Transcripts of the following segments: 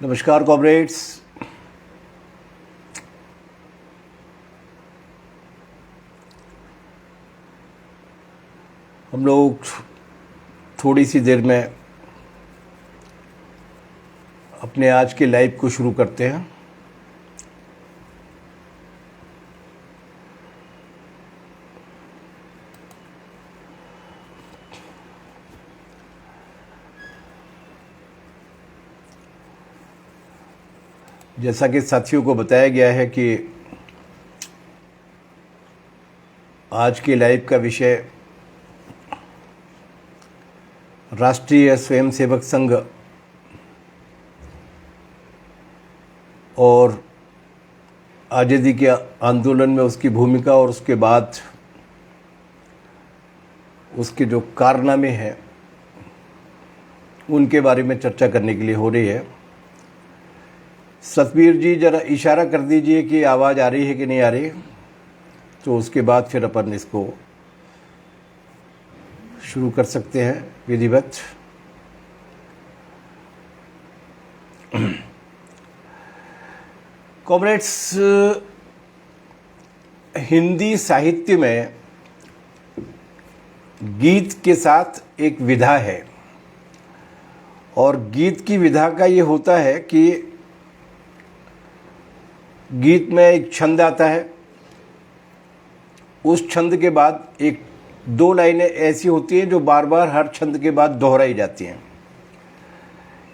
नमस्कार कॉमरेड्स। हम लोग थोड़ी सी देर में अपने आज के लाइव को शुरू करते हैं। जैसा कि साथियों को बताया गया है कि आज के लाइव का विषय राष्ट्रीय स्वयंसेवक संघ और आज़ादी के आंदोलन में उसकी भूमिका और उसके बाद उसके जो कारनामे हैं उनके बारे में चर्चा करने के लिए हो रही है। सतबीर जी ज़रा इशारा कर दीजिए कि आवाज़ आ रही है कि नहीं आ रही, तो उसके बाद फिर अपन इसको शुरू कर सकते हैं विधिवत। कॉमरेड्स, हिंदी साहित्य में गीत के साथ एक विधा है और गीत की विधा का ये होता है कि गीत में एक छंद आता है, उस छंद के बाद एक दो लाइनें ऐसी होती हैं जो बार बार हर छंद के बाद दोहराई जाती हैं।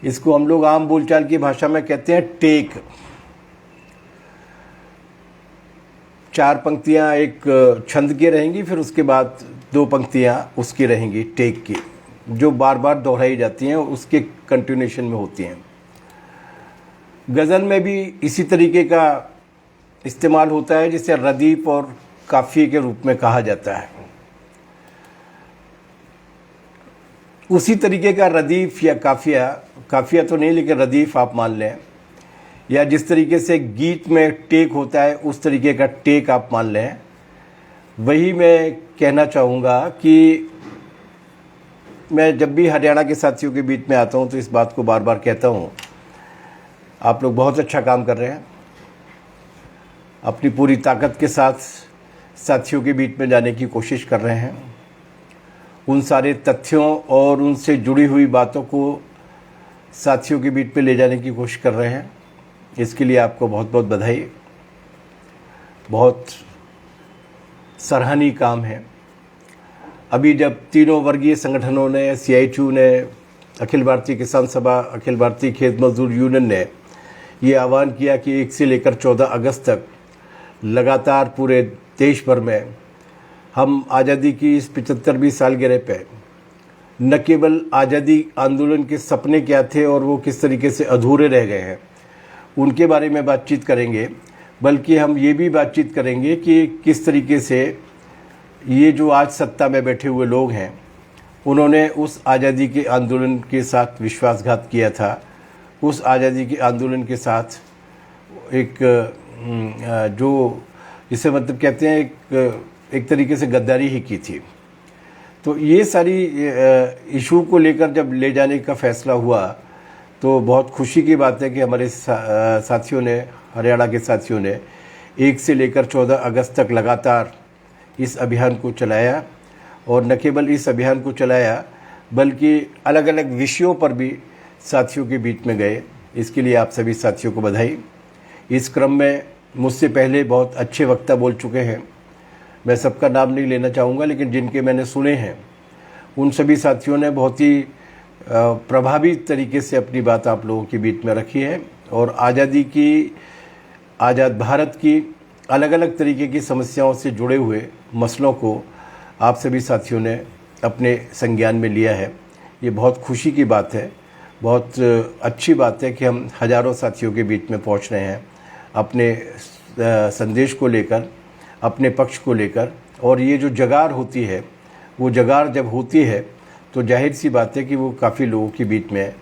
इसको हम लोग आम बोलचाल की भाषा में कहते हैं टेक। चार पंक्तियां एक छंद की रहेंगी, फिर उसके बाद दो पंक्तियां उसकी रहेंगी टेक की, जो बार बार दोहराई जाती हैं, उसके कंटिन्यूएशन में होती हैं। गज़ल में भी इसी तरीके का इस्तेमाल होता है, जिसे रदीफ और काफ़िये के रूप में कहा जाता है। उसी तरीके का रदीफ या काफ़िया, काफ़िया तो नहीं लेकिन रदीफ आप मान लें, या जिस तरीके से गीत में टेक होता है उस तरीके का टेक आप मान लें। वही मैं कहना चाहूँगा कि मैं जब भी हरियाणा के साथियों के बीच में आता हूँ तो इस बात को बार बार कहता हूँ, आप लोग बहुत अच्छा काम कर रहे हैं, अपनी पूरी ताकत के साथ साथियों के बीच में जाने की कोशिश कर रहे हैं, उन सारे तथ्यों और उनसे जुड़ी हुई बातों को साथियों के बीच में ले जाने की कोशिश कर रहे हैं। इसके लिए आपको बहुत बहुत बधाई। बहुत सराहनीय काम है। अभी जब तीनों वर्गीय संगठनों ने, CITU ने, अखिल भारतीय किसान सभा, अखिल भारतीय खेत मजदूर यूनियन ने ये आह्वान किया कि 1 से लेकर 14 अगस्त तक लगातार पूरे देश भर में हम आज़ादी की इस 75वीं सालगिरह पे न केवल आज़ादी आंदोलन के सपने क्या थे और वो किस तरीके से अधूरे रह गए हैं उनके बारे में बातचीत करेंगे, बल्कि हम ये भी बातचीत करेंगे कि किस तरीके से ये जो आज सत्ता में बैठे हुए लोग हैं उन्होंने उस आज़ादी के आंदोलन के साथ विश्वासघात किया था, उस आज़ादी के आंदोलन के साथ एक जो जिसे मतलब कहते हैं एक तरीके से गद्दारी ही की थी। तो ये सारी इशू को लेकर जब ले जाने का फैसला हुआ तो बहुत खुशी की बात है कि हमारे साथियों ने, हरियाणा के साथियों ने 1 से लेकर 14 अगस्त तक लगातार इस अभियान को चलाया, और न केवल इस अभियान को चलाया बल्कि अलग अलग विषयों पर भी साथियों के बीच में गए। इसके लिए आप सभी साथियों को बधाई। इस क्रम में मुझसे पहले बहुत अच्छे वक्ता बोल चुके हैं, मैं सबका नाम नहीं लेना चाहूँगा, लेकिन जिनके मैंने सुने हैं उन सभी साथियों ने बहुत ही प्रभावी तरीके से अपनी बात आप लोगों के बीच में रखी है, और आज़ादी की, आज़ाद भारत की अलग अलग तरीके की समस्याओं से जुड़े हुए मसलों को आप सभी साथियों ने अपने संज्ञान में लिया है। ये बहुत खुशी की बात है, बहुत अच्छी बात है कि हम हज़ारों साथियों के बीच में पहुंच रहे हैं अपने संदेश को लेकर, अपने पक्ष को लेकर। और ये जो जगार होती है, वो जगार जब होती है तो जाहिर सी बात है कि वो काफ़ी लोगों के बीच में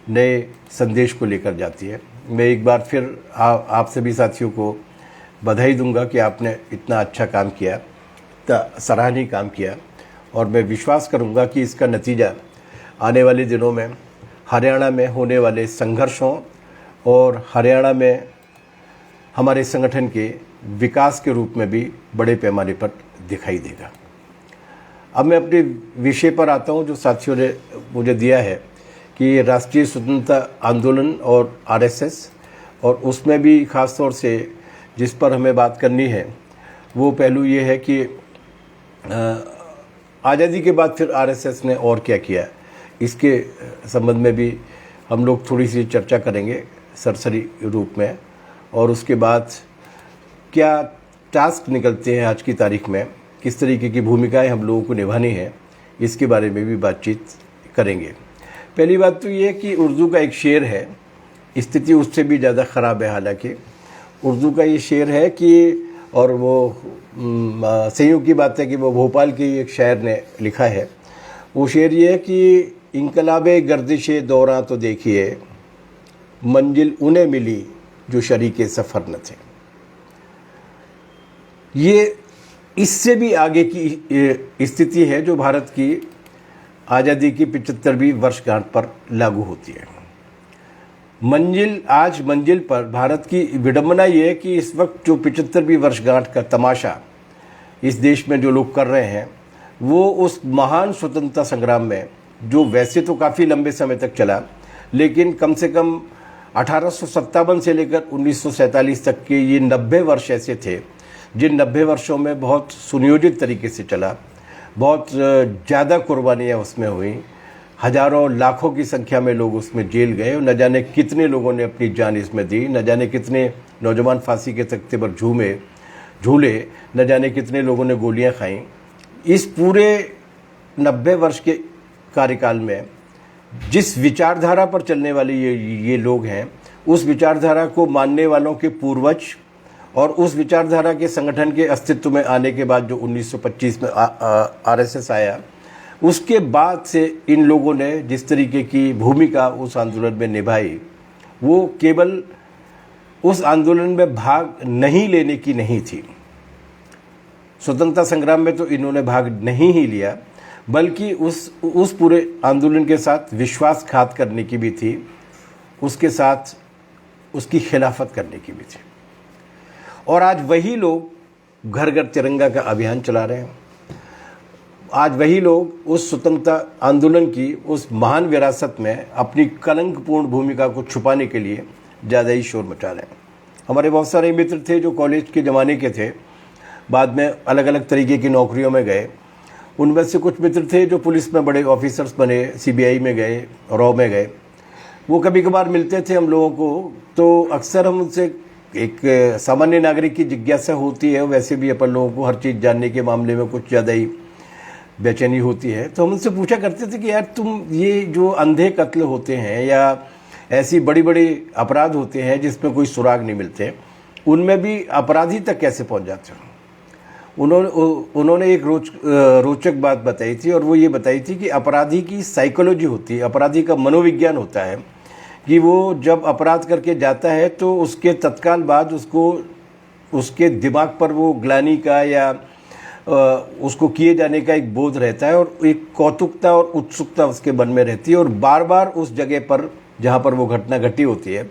नए संदेश को लेकर जाती है। मैं एक बार फिर आप सभी साथियों को बधाई दूंगा कि आपने इतना अच्छा काम किया, सराहनीय काम किया, और मैं विश्वास करूंगा कि इसका नतीजा आने वाले दिनों में हरियाणा में होने वाले संघर्षों और हरियाणा में हमारे संगठन के विकास के रूप में भी बड़े पैमाने पर दिखाई देगा। अब मैं अपने विषय पर आता हूं जो साथियों ने मुझे दिया है कि राष्ट्रीय स्वतंत्रता आंदोलन और आरएसएस, और उसमें भी ख़ास तौर से जिस पर हमें बात करनी है वो पहलू ये है कि आज़ादी के बाद फिर आरएसएस ने और क्या किया, इसके संबंध में भी हम लोग थोड़ी सी चर्चा करेंगे सरसरी रूप में। और उसके बाद क्या टास्क निकलते हैं आज की तारीख में, किस तरीके की भूमिकाएं हम लोगों को निभानी है, इसके बारे में भी बातचीत करेंगे। पहली बात तो ये है कि उर्दू का एक शेर है, स्थिति उससे भी ज़्यादा ख़राब है। हालांकि उर्दू का ये शेर है कि, और वो संयोग की बात है कि वो भोपाल के एक शायर ने लिखा है। वो शेर ये है कि इनकलाबे गर्दिशे दौरां तो देखिए, मंजिल उन्हें मिली जो शरीके सफ़र न थे। ये इससे भी आगे की स्थिति है जो भारत की आज़ादी की 75वीं वर्षगांठ पर लागू होती है। आज मंजिल पर भारत की विडंबना ये है कि इस वक्त जो 75वीं वर्षगांठ का तमाशा इस देश में जो लोग कर रहे हैं, वो उस महान स्वतंत्रता संग्राम में, जो वैसे तो काफ़ी लंबे समय तक चला, लेकिन कम से कम 1857 से लेकर 1947 तक के ये 90 वर्ष ऐसे थे जिन 90 वर्षों में बहुत सुनियोजित तरीके से चला, बहुत ज़्यादा कुर्बानियाँ उसमें हुई, हजारों लाखों की संख्या में लोग उसमें जेल गए और न जाने कितने लोगों ने अपनी जान इसमें दी, न जाने कितने नौजवान फांसी के तख्ते पर झूले, न जाने कितने लोगों ने गोलियां खाईं। इस पूरे 90 वर्ष के कार्यकाल में जिस विचारधारा पर चलने वाले ये लोग हैं, उस विचारधारा को मानने वालों के पूर्वज और उस विचारधारा के संगठन के अस्तित्व में आने के बाद जो 1925 में आरएसएस आया, उसके बाद से इन लोगों ने जिस तरीके की भूमिका उस आंदोलन में निभाई, वो केवल उस आंदोलन में भाग नहीं लेने की नहीं थी। स्वतंत्रता संग्राम में तो इन्होंने भाग नहीं ही लिया, बल्कि उस पूरे आंदोलन के साथ विश्वासघात करने की भी थी, उसके साथ उसकी खिलाफत करने की भी थी। और आज वही लोग घर घर तिरंगा का अभियान चला रहे हैं। आज वही लोग उस स्वतंत्रता आंदोलन की उस महान विरासत में अपनी कलंकपूर्ण भूमिका को छुपाने के लिए ज़्यादा ही शोर मचा रहे हैं। हमारे बहुत सारे मित्र थे जो कॉलेज के ज़माने के थे, बाद में अलग अलग तरीके की नौकरियों में गए। उनमें से कुछ मित्र थे जो पुलिस में बड़े ऑफिसर्स बने, सीबीआई में गए, रॉ में गए। वो कभी कभार मिलते थे हम लोगों को, तो अक्सर हम उनसे, एक सामान्य नागरिक की जिज्ञासा होती है, वैसे भी अपन लोगों को हर चीज़ जानने के मामले में कुछ ज़्यादा ही बेचैनी होती है, तो हम उनसे पूछा करते थे कि यार तुम ये जो अंधे कत्ल होते हैं या ऐसी बड़ी बड़ी अपराध होते हैं जिसमें कोई सुराग नहीं मिलते, उनमें भी अपराधी तक कैसे पहुंच जाते हो? उन्होंने एक रोचक बात बताई थी, और वो ये बताई थी कि अपराधी की साइकोलॉजी होती है, अपराधी का मनोविज्ञान होता है कि वो जब अपराध करके जाता है तो उसके तत्काल बाद उसके दिमाग पर वो ग्लानि का या उसको किए जाने का एक बोध रहता है, और एक कौतुकता और उत्सुकता उसके मन में रहती है, और बार बार उस जगह पर जहाँ पर वो घटना घटी होती है,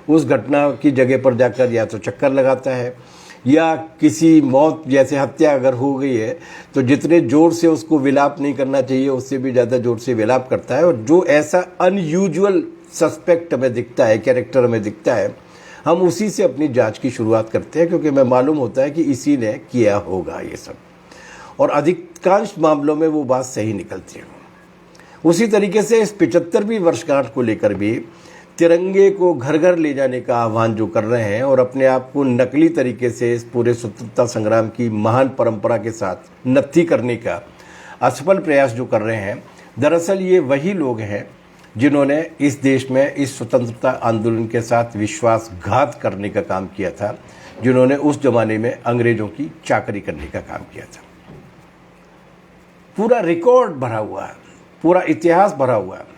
उस घटना की जगह पर जाकर या तो चक्कर लगाता है, या किसी मौत जैसे हत्या अगर हो गई है तो जितने ज़ोर से उसको विलाप नहीं करना चाहिए उससे भी ज़्यादा ज़ोर से विलाप करता है। और जो ऐसा अनयूजुअल सस्पेक्ट हमें दिखता है, कैरेक्टर हमें दिखता है, हम उसी से अपनी जांच की शुरुआत करते हैं, क्योंकि हमें मालूम होता है कि इसी ने किया होगा ये सब, और अधिकांश मामलों में वो बात सही निकलती है। उसी तरीके से इस 75वीं वर्षगांठ को लेकर भी तिरंगे को घर घर ले जाने का आह्वान जो कर रहे हैं, और अपने आप को नकली तरीके से इस पूरे स्वतंत्रता संग्राम की महान परंपरा के साथ नत्थी करने का असफल प्रयास जो कर रहे हैं, दरअसल ये वही लोग हैं जिन्होंने इस देश में इस स्वतंत्रता आंदोलन के साथ विश्वासघात करने का काम किया था, जिन्होंने उस जमाने में अंग्रेजों की चाकरी करने का काम किया था। पूरा रिकॉर्ड भरा हुआ है, पूरा इतिहास भरा हुआ है।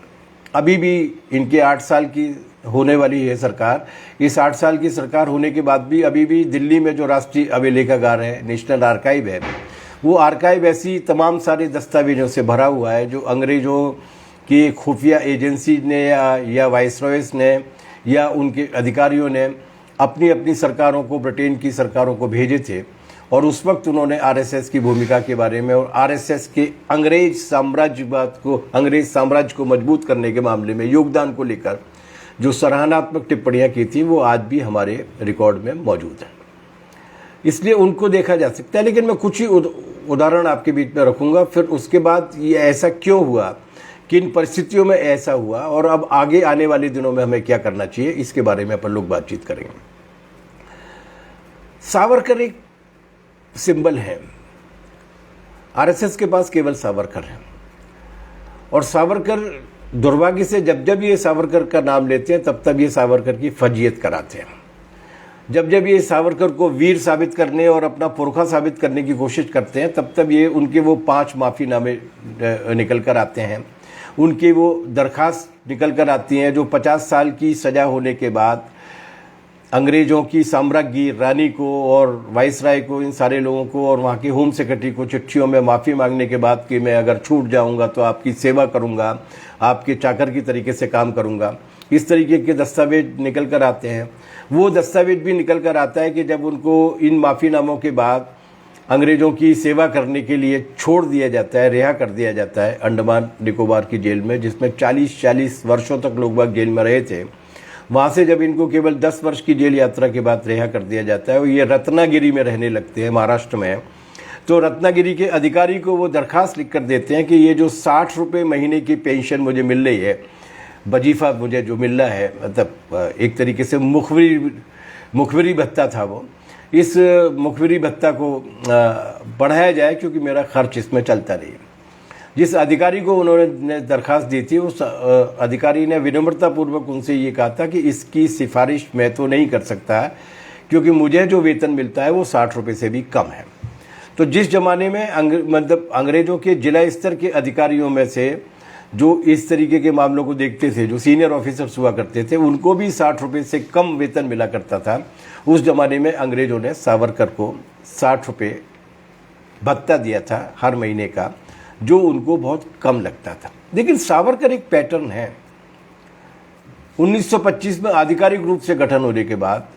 अभी भी इनके 8 साल की होने वाली है सरकार। इस 8 साल की सरकार होने के बाद भी अभी भी दिल्ली में जो राष्ट्रीय अभिलेखागार है, नेशनल आर्काइव है, वो आर्काइव ऐसी तमाम सारे दस्तावेजों से भरा हुआ है जो अंग्रेज़ों की खुफिया एजेंसी ने या वाइसरॉयस ने या उनके अधिकारियों ने अपनी अपनी सरकारों को, ब्रिटेन की सरकारों को भेजे थे, और उस वक्त उन्होंने आरएसएस की भूमिका के बारे में और आरएसएस के अंग्रेज साम्राज्य को मजबूत करने के मामले में योगदान को लेकर जो सराहनात्मक टिप्पणियां की थी वो आज भी हमारे रिकॉर्ड में मौजूद है। इसलिए उनको देखा जा सकता है। लेकिन मैं कुछ ही उदाहरण आपके बीच में रखूंगा, फिर उसके बाद ये ऐसा क्यों हुआ, किन परिस्थितियों में ऐसा हुआ, और अब आगे आने वाले दिनों में हमें क्या करना चाहिए, इसके बारे में अपन लोग बातचीत करेंगे। सावरकर एक सिंबल है। आरएसएस के पास केवल सावरकर है, और सावरकर दुर्भाग्य से जब जब ये सावरकर का नाम लेते हैं तब तब ये सावरकर की फजीयत कराते हैं। जब जब ये सावरकर को वीर साबित करने और अपना पुरखा साबित करने की कोशिश करते हैं तब तब ये उनके वो 5 माफ़ीनामे निकल कर आते हैं, उनकी वो दरखास्त निकल कर आती हैं जो 50 साल की सज़ा होने के बाद अंग्रेज़ों की साम्राज्ञी रानी को और वाइसराय को, इन सारे लोगों को और वहाँ की होम सेक्रेटरी को चिट्ठियों में माफ़ी मांगने के बाद कि मैं अगर छूट जाऊँगा तो आपकी सेवा करूँगा, आपके चाकर की तरीके से काम करूँगा, इस तरीके के दस्तावेज निकल कर आते हैं। वो दस्तावेज भी निकल कर आता है कि जब उनको इन माफ़ीनामों के बाद अंग्रेज़ों की सेवा करने के लिए छोड़ दिया जाता है, रिहा कर दिया जाता है अंडमान निकोबार की जेल में, जिसमें 40-40 वर्षों तक लोग बाग जेल में रहे थे। वहाँ से जब इनको केवल 10 वर्ष की जेल यात्रा के बाद रिहा कर दिया जाता है और ये रत्नागिरी में रहने लगते हैं, महाराष्ट्र में, तो रत्नागिरी के अधिकारी को वो दरखास्त लिख कर देते हैं कि ये जो 60 रुपये महीने की पेंशन मुझे मिल रही है, वजीफ़ा मुझे जो मिल रहा है, मतलब एक तरीके से मुखबिरी भत्ता था वो, इस मुखबिरी भत्ता को बढ़ाया जाए क्योंकि मेरा खर्च इसमें चलता नहीं। जिस अधिकारी को उन्होंने दरखास्त दी थी उस अधिकारी ने विनम्रतापूर्वक उनसे ये कहा था कि इसकी सिफारिश मैं तो नहीं कर सकता क्योंकि मुझे जो वेतन मिलता है वो 60 रुपये से भी कम है। तो जिस ज़माने में मतलब अंग्रेज़ों के जिला स्तर के अधिकारियों में से जो इस तरीके के मामलों को देखते थे, जो सीनियर ऑफिसर्स हुआ करते थे, उनको भी 60 रुपये से कम वेतन मिला करता था। उस ज़माने में अंग्रेज़ों ने सावरकर को 60 रुपये भत्ता दिया था हर महीने का, जो उनको बहुत कम लगता था। लेकिन सावरकर एक पैटर्न है। 1925 में आधिकारिक रूप से गठन होने के बाद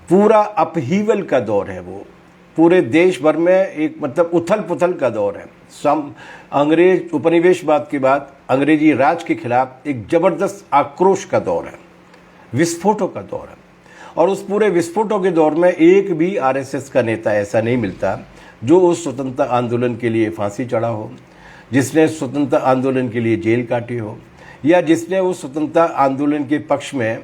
पूरा अपहीवल का दौर है, वो पूरे देश भर में एक मतलब उथल पुथल का दौर है। अंग्रेज उपनिवेशवाद के बाद अंग्रेजी राज के खिलाफ एक जबरदस्त आक्रोश का दौर है, विस्फोटों का दौर है। और उस पूरे विस्फोटों के दौर में एक भी आरएसएस का नेता ऐसा नहीं मिलता जो उस स्वतंत्रता आंदोलन के लिए फांसी चढ़ा हो, जिसने स्वतंत्रता आंदोलन के लिए जेल काटी हो, या जिसने उस स्वतंत्रता आंदोलन के पक्ष में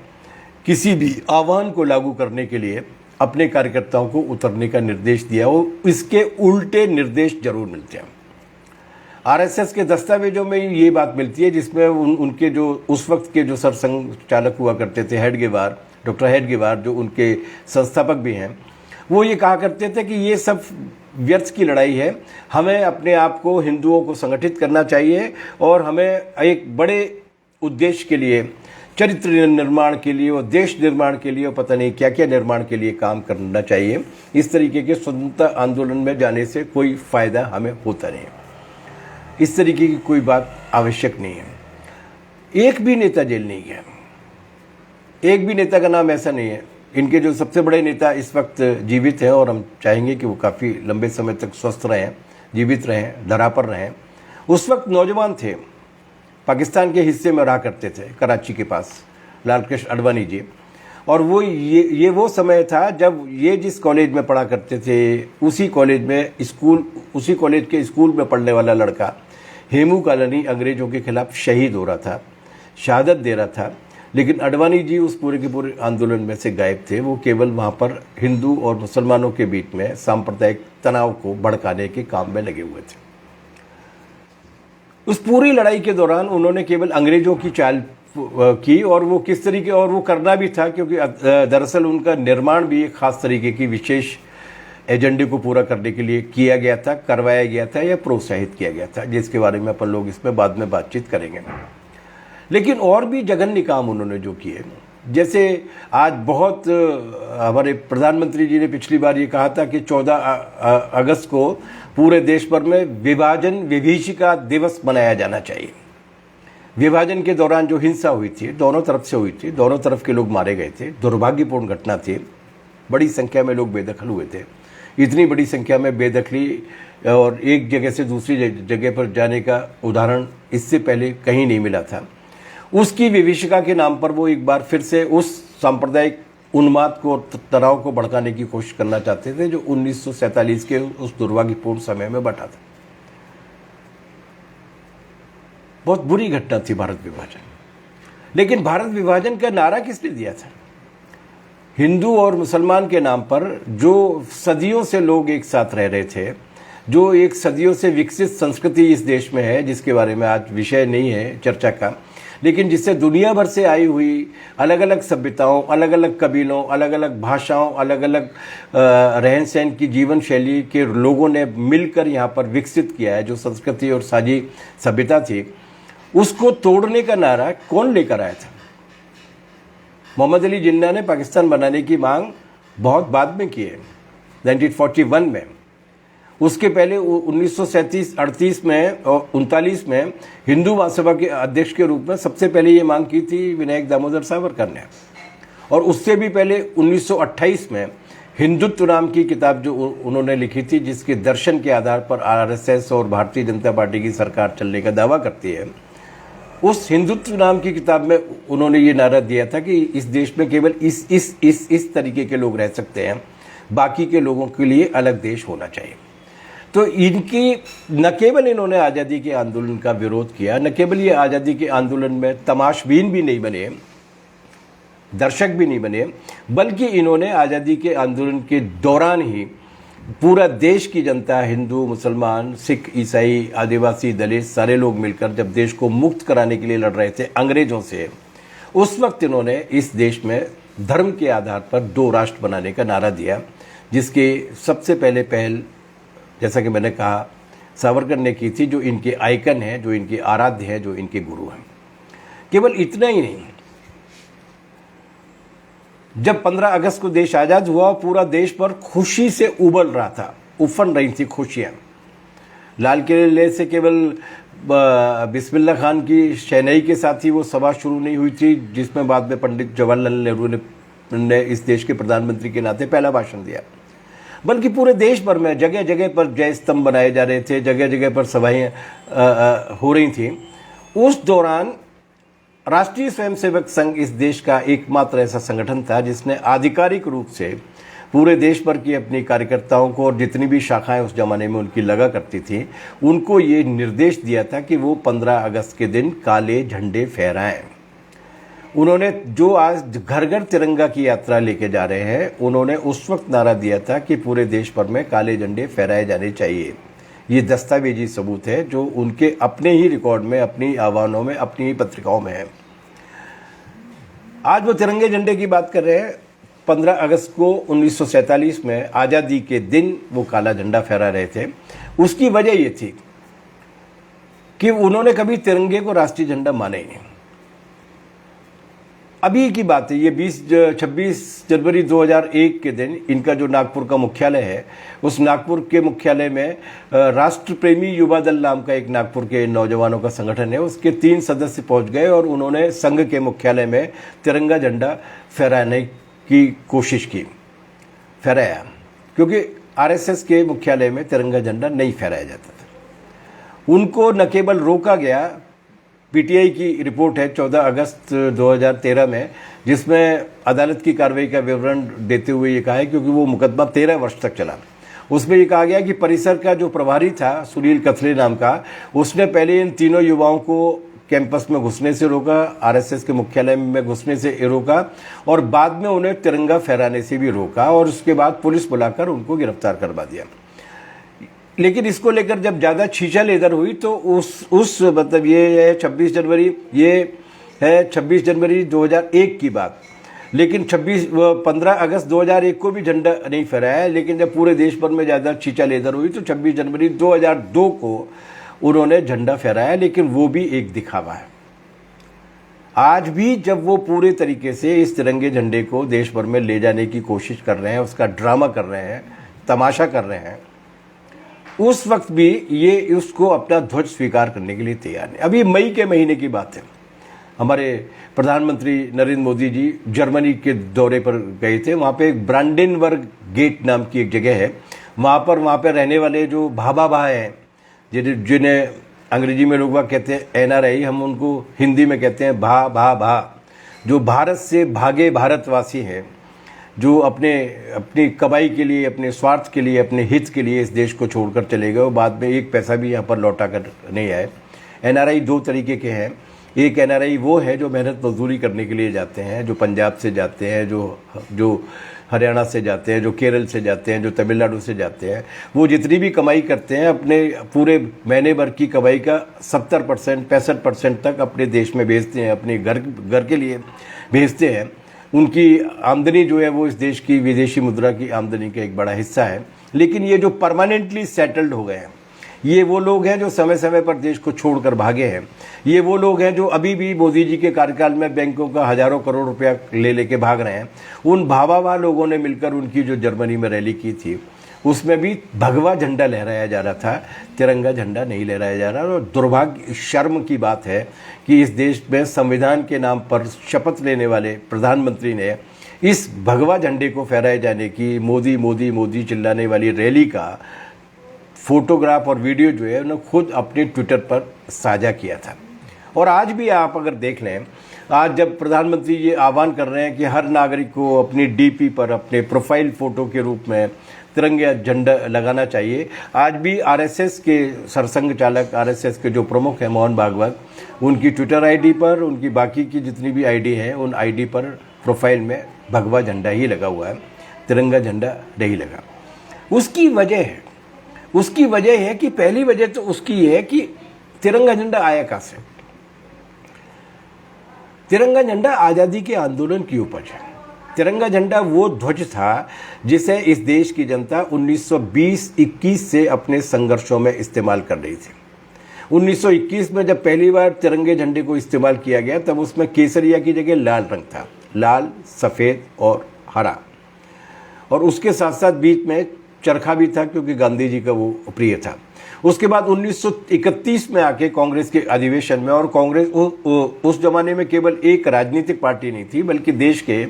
किसी भी आह्वान को लागू करने के लिए अपने कार्यकर्ताओं को उतरने का निर्देश दिया हो। इसके उल्टे निर्देश जरूर मिलते हैं। आरएसएस के दस्तावेजों में ये बात मिलती है जिसमें उनके जो उस वक्त के जो सरसंघ चालक हुआ करते थे, हेडगेवार, डॉक्टर हेडगेवार, जो उनके संस्थापक भी हैं, वो ये कहा करते थे कि ये सब व्यर्थ की लड़ाई है, हमें अपने आप को, हिंदुओं को संगठित करना चाहिए और हमें एक बड़े उद्देश्य के लिए, चरित्र निर्माण के लिए और देश निर्माण के लिए और पता नहीं क्या क्या निर्माण के लिए काम करना चाहिए। इस तरीके के स्वतंत्रता आंदोलन में जाने से कोई फ़ायदा हमें होता नहीं, इस तरीके की कोई बात आवश्यक नहीं है। एक भी नेता जेल नहीं गया, एक भी नेता का नाम ऐसा नहीं है। इनके जो सबसे बड़े नेता इस वक्त जीवित हैं और हम चाहेंगे कि वो काफ़ी लंबे समय तक स्वस्थ रहें, जीवित रहें, धरा पर रहें। उस वक्त नौजवान थे, पाकिस्तान के हिस्से में रहा करते थे, कराची के पास, लाल कृष्ण आडवाणी जी। और वो ये वो समय था जब ये जिस कॉलेज में पढ़ा करते थे, उसी कॉलेज के स्कूल में पढ़ने वाला लड़का हेमू कालानी अंग्रेज़ों के खिलाफ शहीद हो रहा था, शहादत दे रहा था। लेकिन आडवाणी जी उस पूरे के पूरे आंदोलन में से गायब थे। वो केवल वहाँ पर हिंदू और मुसलमानों के बीच में सांप्रदायिक तनाव को भड़काने के काम में लगे हुए थे। उस पूरी लड़ाई के दौरान उन्होंने केवल अंग्रेज़ों की चाल की, और वो किस तरीके, और वो करना भी था क्योंकि दरअसल उनका निर्माण भी एक खास तरीके की विशेष एजेंडे को पूरा करने के लिए किया गया था, करवाया गया था या प्रोत्साहित किया गया था, जिसके बारे में अपन लोग इसमें बाद में बातचीत करेंगे। लेकिन और भी जघन्य काम उन्होंने जो किए, जैसे आज बहुत हमारे प्रधानमंत्री जी ने पिछली बार ये कहा था कि 14 अगस्त को पूरे देश भर में विभाजन विभीषिका दिवस मनाया जाना चाहिए। विभाजन के दौरान जो हिंसा हुई थी दोनों तरफ से हुई थी, दोनों तरफ के लोग मारे गए थे, दुर्भाग्यपूर्ण घटना थी। बड़ी संख्या में लोग बेदखल हुए थे। इतनी बड़ी संख्या में बेदखली और एक जगह से दूसरी जगह पर जाने का उदाहरण इससे पहले कहीं नहीं मिला था। उसकी विभीषिका के नाम पर वो एक बार फिर से उस सांप्रदायिक उन्माद को, तनाव को भड़काने की कोशिश करना चाहते थे जो 1947 के उस दुर्भाग्यपूर्ण समय में बटा था। बहुत बुरी घटना थी भारत विभाजन। लेकिन भारत विभाजन का नारा किसने दिया था? हिंदू और मुसलमान के नाम पर जो सदियों से लोग एक साथ रह रहे थे, जो एक सदियों से विकसित संस्कृति इस देश में है, जिसके बारे में आज विषय नहीं है चर्चा का, लेकिन जिससे दुनिया भर से आई हुई अलग अलग सभ्यताओं, अलग अलग कबीलों, अलग अलग भाषाओं, अलग अलग रहन सहन की जीवन शैली के लोगों ने मिलकर यहाँ पर विकसित किया है, जो संस्कृति और साझी सभ्यता थी, उसको तोड़ने का नारा कौन लेकर आया था? मोहम्मद अली जिन्ना ने पाकिस्तान बनाने की मांग बहुत बाद में की है, 1941 में। उसके पहले 1937-38 में और 39 में हिंदू महासभा के अध्यक्ष के रूप में सबसे पहले ये मांग की थी विनायक दामोदर सावरकर ने। और उससे भी पहले 1928 में हिंदुत्व नाम की किताब जो उन्होंने लिखी थी, जिसके दर्शन के आधार पर आरएसएस और भारतीय जनता पार्टी की सरकार चलने का दावा करती है, उस हिंदुत्व नाम की किताब में उन्होंने ये नारा दिया था कि इस देश में केवल इस तरीके के लोग रह सकते हैं, बाकी के लोगों के लिए अलग देश होना चाहिए। तो इनकी न केवल इन्होंने आज़ादी के आंदोलन का विरोध किया, न केवल ये आज़ादी के आंदोलन में तमाशबीन भी नहीं बने, दर्शक भी नहीं बने, बल्कि इन्होंने आज़ादी के आंदोलन के दौरान ही पूरा देश की जनता, हिंदू, मुसलमान, सिख, ईसाई, आदिवासी, दलित, सारे लोग मिलकर जब देश को मुक्त कराने के लिए लड़ रहे थे अंग्रेजों से, उस वक्त इन्होंने इस देश में धर्म के आधार पर 2 राष्ट्र बनाने का नारा दिया, जिसके सबसे पहले पहल, जैसा कि मैंने कहा, सावरकर ने की थी, जो इनके आइकन हैं, जो इनके आराध्य हैं, जो इनके गुरु हैं। केवल इतना ही नहीं, जब 15 अगस्त को देश आज़ाद हुआ, पूरा देश पर खुशी से उबल रहा था, उफन रही थी खुशियाँ। लाल किले से केवल बिस्मिल्लाह खान की शहनाई के साथ ही वो सभा शुरू नहीं हुई थी, जिसमें बाद में पंडित जवाहरलाल नेहरू ने इस देश के प्रधानमंत्री के नाते पहला भाषण दिया, बल्कि पूरे देश भर में जगह जगह पर जय स्तंभ बनाए जा रहे थे, जगह जगह पर सभाएं हो रही थी। उस दौरान राष्ट्रीय स्वयंसेवक संघ इस देश का एकमात्र ऐसा संगठन था जिसने आधिकारिक रूप से पूरे देश भर की अपनी कार्यकर्ताओं को, और जितनी भी शाखाएं उस जमाने में उनकी लगा करती थी, उनको ये निर्देश दिया था कि वो 15 अगस्त के दिन काले झंडे फहराएं। उन्होंने जो आज घर घर तिरंगा की यात्रा लेके जा रहे हैं, उन्होंने उस वक्त नारा दिया था कि पूरे देश भर में काले झंडे फहराए जाने चाहिए। ये दस्तावेजी सबूत है जो उनके अपने ही रिकॉर्ड में, अपनी आह्वानों में, अपनी ही पत्रिकाओं में है। आज वो तिरंगे झंडे की बात कर रहे हैं। 15 अगस्त को 1947 में आज़ादी के दिन वो काला झंडा फहरा रहे थे। उसकी वजह ये थी कि उन्होंने कभी तिरंगे को राष्ट्रीय झंडा माना ही नहीं। अभी की बात है, ये 26 जनवरी 2001 के दिन इनका जो नागपुर का मुख्यालय है, उस नागपुर के मुख्यालय में राष्ट्र प्रेमी युवा दल नाम का एक नागपुर के नौजवानों का संगठन है, उसके 3 सदस्य पहुंच गए और उन्होंने संघ के मुख्यालय में तिरंगा झंडा फहराने की कोशिश की, फहराया, क्योंकि आरएसएस के मुख्यालय में तिरंगा झंडा नहीं फहराया जाता था। उनको न केवल रोका गया, पीटीआई की रिपोर्ट है 14 अगस्त 2013 में, जिसमें अदालत की कार्रवाई का विवरण देते हुए ये कहा है, क्योंकि वो मुकदमा 13 वर्ष तक चला, उसमें ये कहा गया कि परिसर का जो प्रभारी था सुनील कथले नाम का, उसने पहले इन तीनों युवाओं को कैंपस में घुसने से रोका, आरएसएस के मुख्यालय में घुसने से रोका, और बाद में उन्हें तिरंगा फहराने से भी रोका, और उसके बाद पुलिस बुलाकर उनको गिरफ्तार करवा दिया। लेकिन इसको लेकर जब ज़्यादा छीछा-लेदर हुई तो उस मतलब ये है 26 जनवरी 2001 की बात। लेकिन 15 अगस्त 2001 को भी झंडा नहीं फहराया। लेकिन जब पूरे देश भर में ज़्यादा छीछा-लेदर हुई तो 26 जनवरी 2002 को उन्होंने झंडा फहराया, लेकिन वो भी एक दिखावा है। आज भी जब वो पूरे तरीके से इस तिरंगे झंडे को देश भर में ले जाने की कोशिश कर रहे हैं, उसका ड्रामा कर रहे हैं, तमाशा कर रहे हैं, उस वक्त भी ये उसको अपना ध्वज स्वीकार करने के लिए तैयार है। अभी मई के महीने की बात है, हमारे प्रधानमंत्री नरेंद्र मोदी जी जर्मनी के दौरे पर गए थे। वहाँ पे एक ब्रांडेनबर्ग गेट नाम की एक जगह है, वहाँ पर रहने वाले जो भाभा हैं, जिन्हें अंग्रेजी में लोग कहते हैं NRI, हम उनको हिंदी में कहते हैं भा, जो भारत से भागे भारतवासी हैं, जो अपनी कमाई के लिए, अपने स्वार्थ के लिए, अपने हित के लिए इस देश को छोड़कर चले गए और बाद में एक पैसा भी यहाँ पर लौटा कर नहीं आए। NRI दो तरीके के हैं। एक NRI वो है जो मेहनत मजदूरी करने के लिए जाते हैं, जो पंजाब से जाते हैं, जो हरियाणा से जाते हैं, जो केरल से जाते हैं, जो तमिलनाडु से जाते हैं। वो जितनी भी कमाई करते हैं अपने पूरे महीने भर की कमाई का 70% 65% तक अपने देश में भेजते हैं, अपने घर के लिए भेजते हैं। उनकी आमदनी जो है वो इस देश की विदेशी मुद्रा की आमदनी का एक बड़ा हिस्सा है। लेकिन ये जो परमानेंटली सेटल्ड हो गए हैं, ये वो लोग हैं जो समय समय पर देश को छोड़कर भागे हैं। ये वो लोग हैं जो अभी भी मोदी जी के कार्यकाल में बैंकों का हजारों करोड़ रुपया लेके भाग रहे हैं। उन भावा लोगों ने मिलकर उनकी जो जर्मनी में रैली की थी, उसमें भी भगवा झंडा लहराया जा रहा था, तिरंगा झंडा नहीं लहराया जा रहा। और दुर्भाग्य, शर्म की बात है कि इस देश में संविधान के नाम पर शपथ लेने वाले प्रधानमंत्री ने इस भगवा झंडे को फहराए जाने की, मोदी मोदी मोदी चिल्लाने वाली रैली का फोटोग्राफ और वीडियो जो है उन्होंने खुद अपने ट्विटर पर साझा किया था। और आज भी आप अगर देख लें, आज जब प्रधानमंत्री ये आह्वान कर रहे हैं कि हर नागरिक को अपनी DP पर अपने प्रोफाइल फ़ोटो के रूप में तिरंगा झंडा लगाना चाहिए, आज भी RSS के सरसंघ चालक, RSS के जो प्रमुख हैं मोहन भागवत, उनकी ट्विटर ID पर, उनकी बाकी की जितनी भी ID हैं, उन ID पर प्रोफाइल में भगवा झंडा ही लगा हुआ है, तिरंगा झंडा नहीं लगा। उसकी वजह है कि पहली वजह तो उसकी है कि तिरंगा झंडा आया कहाँ से। तिरंगा झंडा आज़ादी के आंदोलन की उपज है। तिरंगा झंडा वो ध्वज था जिसे इस देश की जनता 1920-21 से अपने संघर्षों में इस्तेमाल कर रही थी। 1921 में जब पहली बार तिरंगे झंडे को इस्तेमाल किया गया, तब उसमें केसरिया की जगह लाल रंग था, लाल, सफ़ेद और हरा। और उसके साथ साथ बीच में चरखा भी था, क्योंकि गांधी जी का वो प्रिय था। उसके बाद 1931 में आके कांग्रेस के अधिवेशन में, और कांग्रेस उस जमाने में केवल एक राजनीतिक पार्टी नहीं थी, बल्कि देश के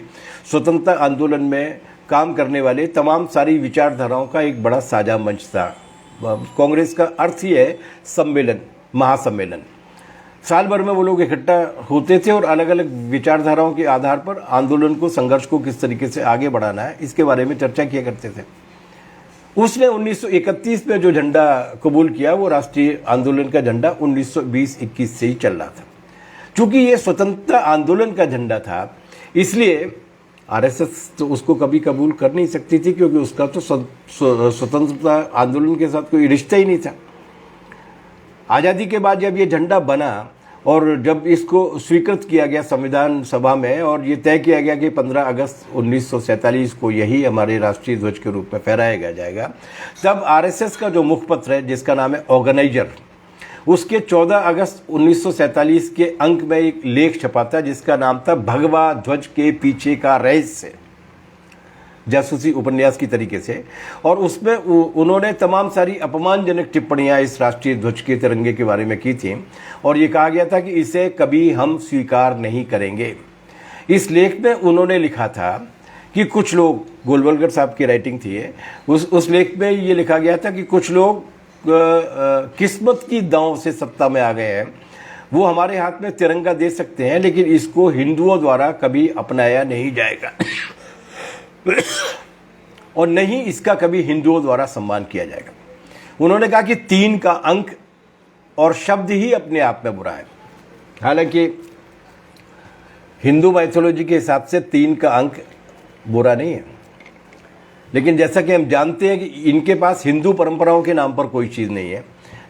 स्वतंत्रता आंदोलन में काम करने वाले तमाम सारी विचारधाराओं का एक बड़ा साझा मंच था। कांग्रेस का अर्थ ही है सम्मेलन, महासम्मेलन। साल भर में वो लोग इकट्ठा होते थे और अलग अलग विचारधाराओं के आधार पर आंदोलन को, संघर्ष को किस तरीके से आगे बढ़ाना है, इसके बारे में चर्चा किया करते थे। उसने 1931 में जो झंडा कबूल किया, वो राष्ट्रीय आंदोलन का झंडा 1920-21 से ही चल रहा था। चूंकि ये स्वतंत्रता आंदोलन का झंडा था, इसलिए RSS तो उसको कभी कबूल कर नहीं सकती थी, क्योंकि उसका तो स्वतंत्रता आंदोलन के साथ कोई रिश्ता ही नहीं था। आज़ादी के बाद जब ये झंडा बना और जब इसको स्वीकृत किया गया संविधान सभा में, और ये तय किया गया कि 15 अगस्त 1947 को यही हमारे राष्ट्रीय ध्वज के रूप में फहराया जाएगा, तब RSS का जो मुखपत्र है, जिसका नाम है ऑर्गेनाइजर, उसके 14 अगस्त 1947 के अंक में एक लेख छपा था जिसका नाम था भगवा ध्वज के पीछे का रहस्य, जासूसी उपन्यास की तरीके से। और उसमें उन्होंने तमाम सारी अपमानजनक टिप्पणियां इस राष्ट्रीय ध्वज के तिरंगे के बारे में की थी, और ये कहा गया था कि इसे कभी हम स्वीकार नहीं करेंगे। इस लेख में उन्होंने लिखा था कि कुछ लोग, गोलवलकर साहब की राइटिंग थी, उस लेख में ये लिखा गया था कि कुछ लोग किस्मत की दांव से सत्ता में आ गए हैं, वो हमारे हाथ में तिरंगा दे सकते हैं, लेकिन इसको हिंदुओं द्वारा कभी अपनाया नहीं जाएगा और नहीं इसका कभी हिंदुओं द्वारा सम्मान किया जाएगा। उन्होंने कहा कि 3 का अंक और शब्द ही अपने आप में बुरा है। हालांकि हिंदू माइथोलॉजी के हिसाब से 3 का अंक बुरा नहीं है, लेकिन जैसा कि हम जानते हैं कि इनके पास हिंदू परंपराओं के नाम पर कोई चीज़ नहीं है,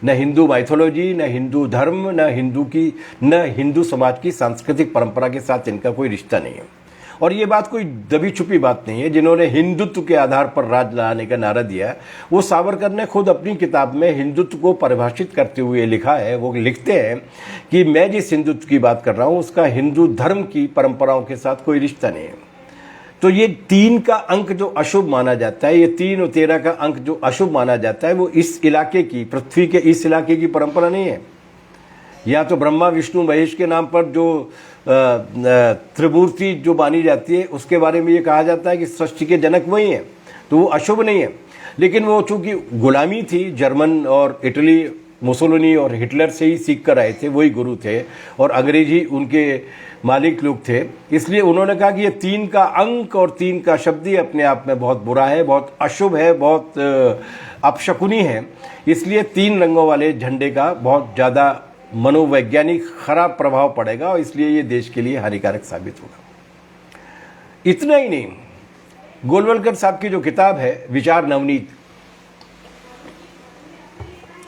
न हिंदू माइथोलॉजी, न हिंदू धर्म, न हिंदू समाज की सांस्कृतिक परंपरा के साथ इनका कोई रिश्ता नहीं है। और ये बात कोई दबी छुपी बात नहीं है। जिन्होंने हिंदुत्व के आधार पर राज लाने का नारा दिया, वो सावरकर ने खुद अपनी किताब में हिंदुत्व को परिभाषित करते हुए लिखा है। वो लिखते हैं कि मैं जिस हिंदुत्व की बात कर रहा हूँ उसका हिंदू धर्म की परंपराओं के साथ कोई रिश्ता नहीं है। तो ये 3 का अंक जो अशुभ माना जाता है, ये 3 और 13 का अंक जो अशुभ माना जाता है, वो इस इलाके की, पृथ्वी के इस इलाके की परंपरा नहीं है। या तो ब्रह्मा विष्णु महेश के नाम पर जो त्रिमूर्ति जो मानी जाती है, उसके बारे में ये कहा जाता है कि सृष्टि के जनक वही हैं, तो वो अशुभ नहीं है। लेकिन वो चूंकि गुलामी थी, जर्मन और इटली, मुसोलिनी और हिटलर से ही सीख कर आए थे, वही गुरु थे और अंग्रेजी उनके मालिक लोग थे, इसलिए उन्होंने कहा कि ये 3 का अंक और 3 का शब्द ही अपने आप में बहुत बुरा है, बहुत अशुभ है, बहुत अपशकुनी है। इसलिए 3 रंगों वाले झंडे का बहुत ज़्यादा मनोवैज्ञानिक खराब प्रभाव पड़ेगा और इसलिए ये देश के लिए हानिकारक साबित होगा। इतना ही नहीं, गोलवलकर साहब की जो किताब है विचार नवनीत,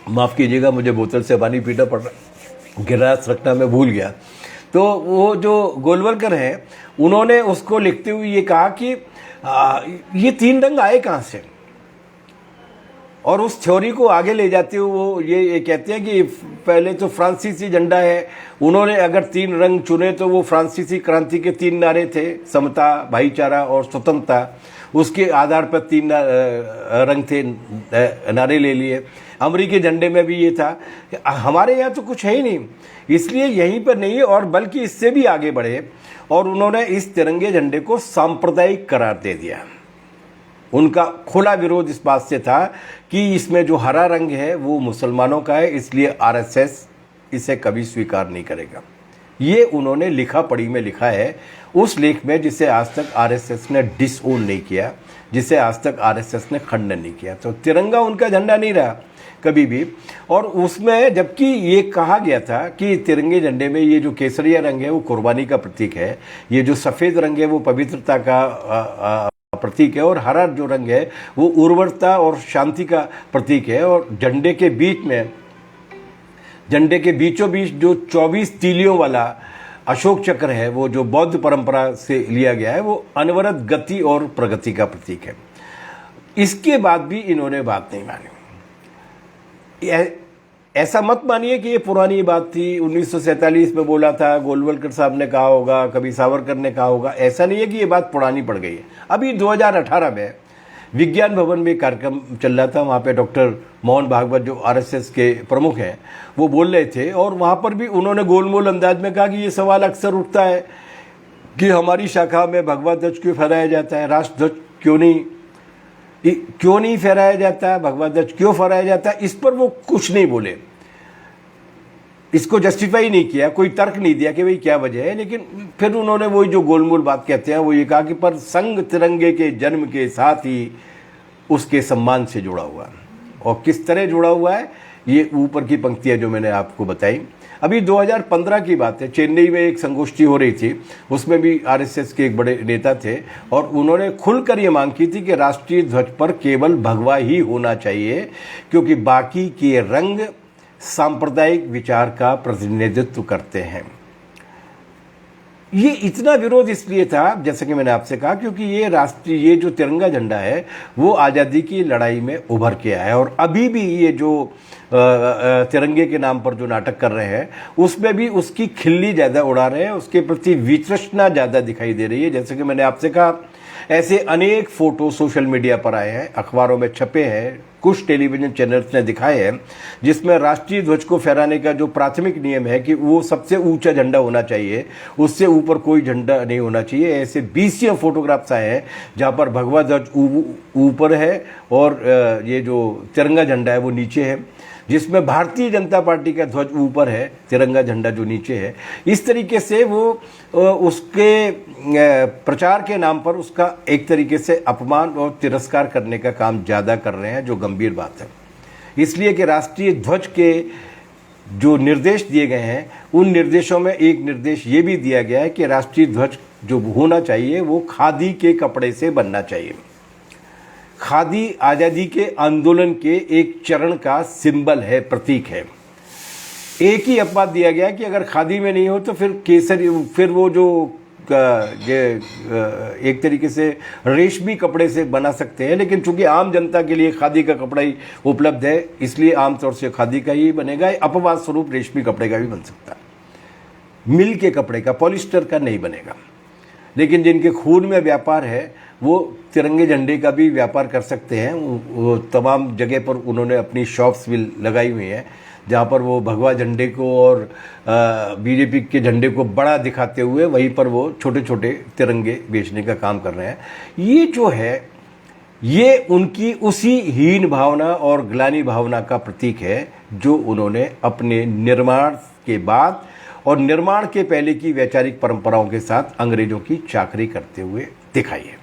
माफ़ कीजिएगा मुझे बोतल से पानी पीना पड़ रहा, गिलास रखना मैं भूल गया। तो वो जो गोलवलकर हैं, उन्होंने उसको लिखते हुए ये कहा कि ये 3 रंग आए कहाँ से, और उस थ्योरी को आगे ले जाते हुए वो ये कहते हैं कि पहले तो फ्रांसीसी झंडा है, उन्होंने अगर 3 रंग चुने तो वो फ्रांसीसी क्रांति के 3 नारे थे, समता, भाईचारा और स्वतंत्रता, उसके आधार पर 3 रंग थे, नारे ले लिए। अमेरिकी झंडे में भी ये था। हमारे यहाँ तो कुछ है ही नहीं, इसलिए यहीं पर नहीं है और बल्कि इससे भी आगे बढ़े और उन्होंने इस तिरंगे झंडे को सांप्रदायिक करार दे दिया। उनका खुला विरोध इस बात से था कि इसमें जो हरा रंग है वो मुसलमानों का है, इसलिए आरएसएस इसे कभी स्वीकार नहीं करेगा। ये उन्होंने लिखा पढ़ी में लिखा है उस लेख में जिसे आज तक आरएसएस ने डिसओन नहीं किया, जिसे आज तक आरएसएस ने खंडन नहीं किया। तो तिरंगा उनका झंडा नहीं रहा कभी भी। और उसमें जबकि ये कहा गया था कि तिरंगे झंडे में ये जो केसरिया रंग है वो कुर्बानी का प्रतीक है, ये जो सफ़ेद रंग है वो पवित्रता का प्रतीक है, और हरा जो रंग है वो उर्वरता और शांति का प्रतीक है। और झंडे के बीच में, झंडे के बीचों बीच जो 24 तीलियों वाला अशोक चक्र है, वो जो बौद्ध परंपरा से लिया गया है, वो अनवरत गति और प्रगति का प्रतीक है। इसके बाद भी इन्होंने बात नहीं मानी। ऐसा मत मानिए कि ये पुरानी बात थी, 1947 में बोला था, गोलवलकर साहब ने कहा होगा, कभी सावरकर ने कहा होगा। ऐसा नहीं है कि ये बात पुरानी पड़ गई है। अभी 2018 में विज्ञान भवन में कार्यक्रम चल रहा था, वहाँ पे डॉक्टर मोहन भागवत जो आरएसएस के प्रमुख हैं वो बोल रहे थे, और वहाँ पर भी उन्होंने गोलमोल अंदाज में कहा कि ये सवाल अक्सर उठता है कि हमारी शाखा में भगवा ध्वज क्यों फहराया जाता है, राष्ट्र ध्वज क्यों नहीं फहराया जाता है, भगवा ध्वज क्यों फहराया जाता है। इस पर वो कुछ नहीं बोले, इसको जस्टिफाई नहीं किया, कोई तर्क नहीं दिया कि भाई क्या वजह है। लेकिन फिर उन्होंने वही जो गोलमोल बात कहते हैं वो ये कहा कि पर संग तिरंगे के जन्म के साथ ही उसके सम्मान से जुड़ा हुआ है। और किस तरह जुड़ा हुआ है, ये ऊपर की पंक्तियाँ जो मैंने आपको बताई। अभी 2015 की बात है, चेन्नई में एक संगोष्ठी हो रही थी, उसमें भी आरएसएस के एक बड़े नेता थे और उन्होंने खुलकर ये मांग की थी कि राष्ट्रीय ध्वज पर केवल भगवा ही होना चाहिए, क्योंकि बाकी के रंग सांप्रदायिक विचार का प्रतिनिधित्व करते हैं। ये इतना विरोध इसलिए था, जैसे कि मैंने आपसे कहा, क्योंकि ये जो तिरंगा झंडा है वो आज़ादी की लड़ाई में उभर के आया है। और अभी भी ये जो तिरंगे के नाम पर जो नाटक कर रहे हैं उसमें भी उसकी खिल्ली ज़्यादा उड़ा रहे हैं, उसके प्रति वितृष्णा ज़्यादा दिखाई दे रही है। जैसे कि मैंने आपसे कहा, ऐसे अनेक फ़ोटो सोशल मीडिया पर आए हैं, अखबारों में छपे हैं, कुछ टेलीविज़न चैनल्स ने दिखाए हैं, जिसमें राष्ट्रीय ध्वज को फहराने का जो प्राथमिक नियम है कि वो सबसे ऊंचा झंडा होना चाहिए, उससे ऊपर कोई झंडा नहीं होना चाहिए। ऐसे 20 फोटोग्राफ्स आए हैं जहाँ पर भगवा ध्वज ऊपर है और ये जो तिरंगा झंडा है वो नीचे है, जिसमें भारतीय जनता पार्टी का ध्वज ऊपर है, तिरंगा झंडा जो नीचे है। इस तरीके से वो उसके प्रचार के नाम पर उसका एक तरीके से अपमान और तिरस्कार करने का काम ज़्यादा कर रहे हैं, जो गंभीर बात है। इसलिए कि राष्ट्रीय ध्वज के जो निर्देश दिए गए हैं, उन निर्देशों में एक निर्देश ये भी दिया गया है कि राष्ट्रीय ध्वज जो होना चाहिए वो खादी के कपड़े से बनना चाहिए। खादी आज़ादी के आंदोलन के एक चरण का सिंबल है, प्रतीक है। एक ही अपवाद दिया गया कि अगर खादी में नहीं हो तो फिर केसरी, फिर वो जो एक तरीके से रेशमी कपड़े से बना सकते हैं, लेकिन चूंकि आम जनता के लिए खादी का कपड़ा ही उपलब्ध है, इसलिए आमतौर से खादी का ही बनेगा। अपवाद स्वरूप रेशमी कपड़े का भी बन सकता है, मिल के कपड़े का, पॉलिस्टर का नहीं बनेगा। लेकिन जिनके खून में व्यापार है वो तिरंगे झंडे का भी व्यापार कर सकते हैं। वो तमाम जगह पर उन्होंने अपनी शॉप्स भी लगाई हुई हैं जहाँ पर वो भगवा झंडे को और बीजेपी के झंडे को बड़ा दिखाते हुए वहीं पर वो छोटे छोटे तिरंगे बेचने का काम कर रहे हैं। ये जो है ये उनकी उसी हीन भावना और ग्लानि भावना का प्रतीक है जो उन्होंने अपने निर्माण के बाद और निर्माण के पहले की वैचारिक परंपराओं के साथ अंग्रेजों की चाकरी करते हुए दिखाई है।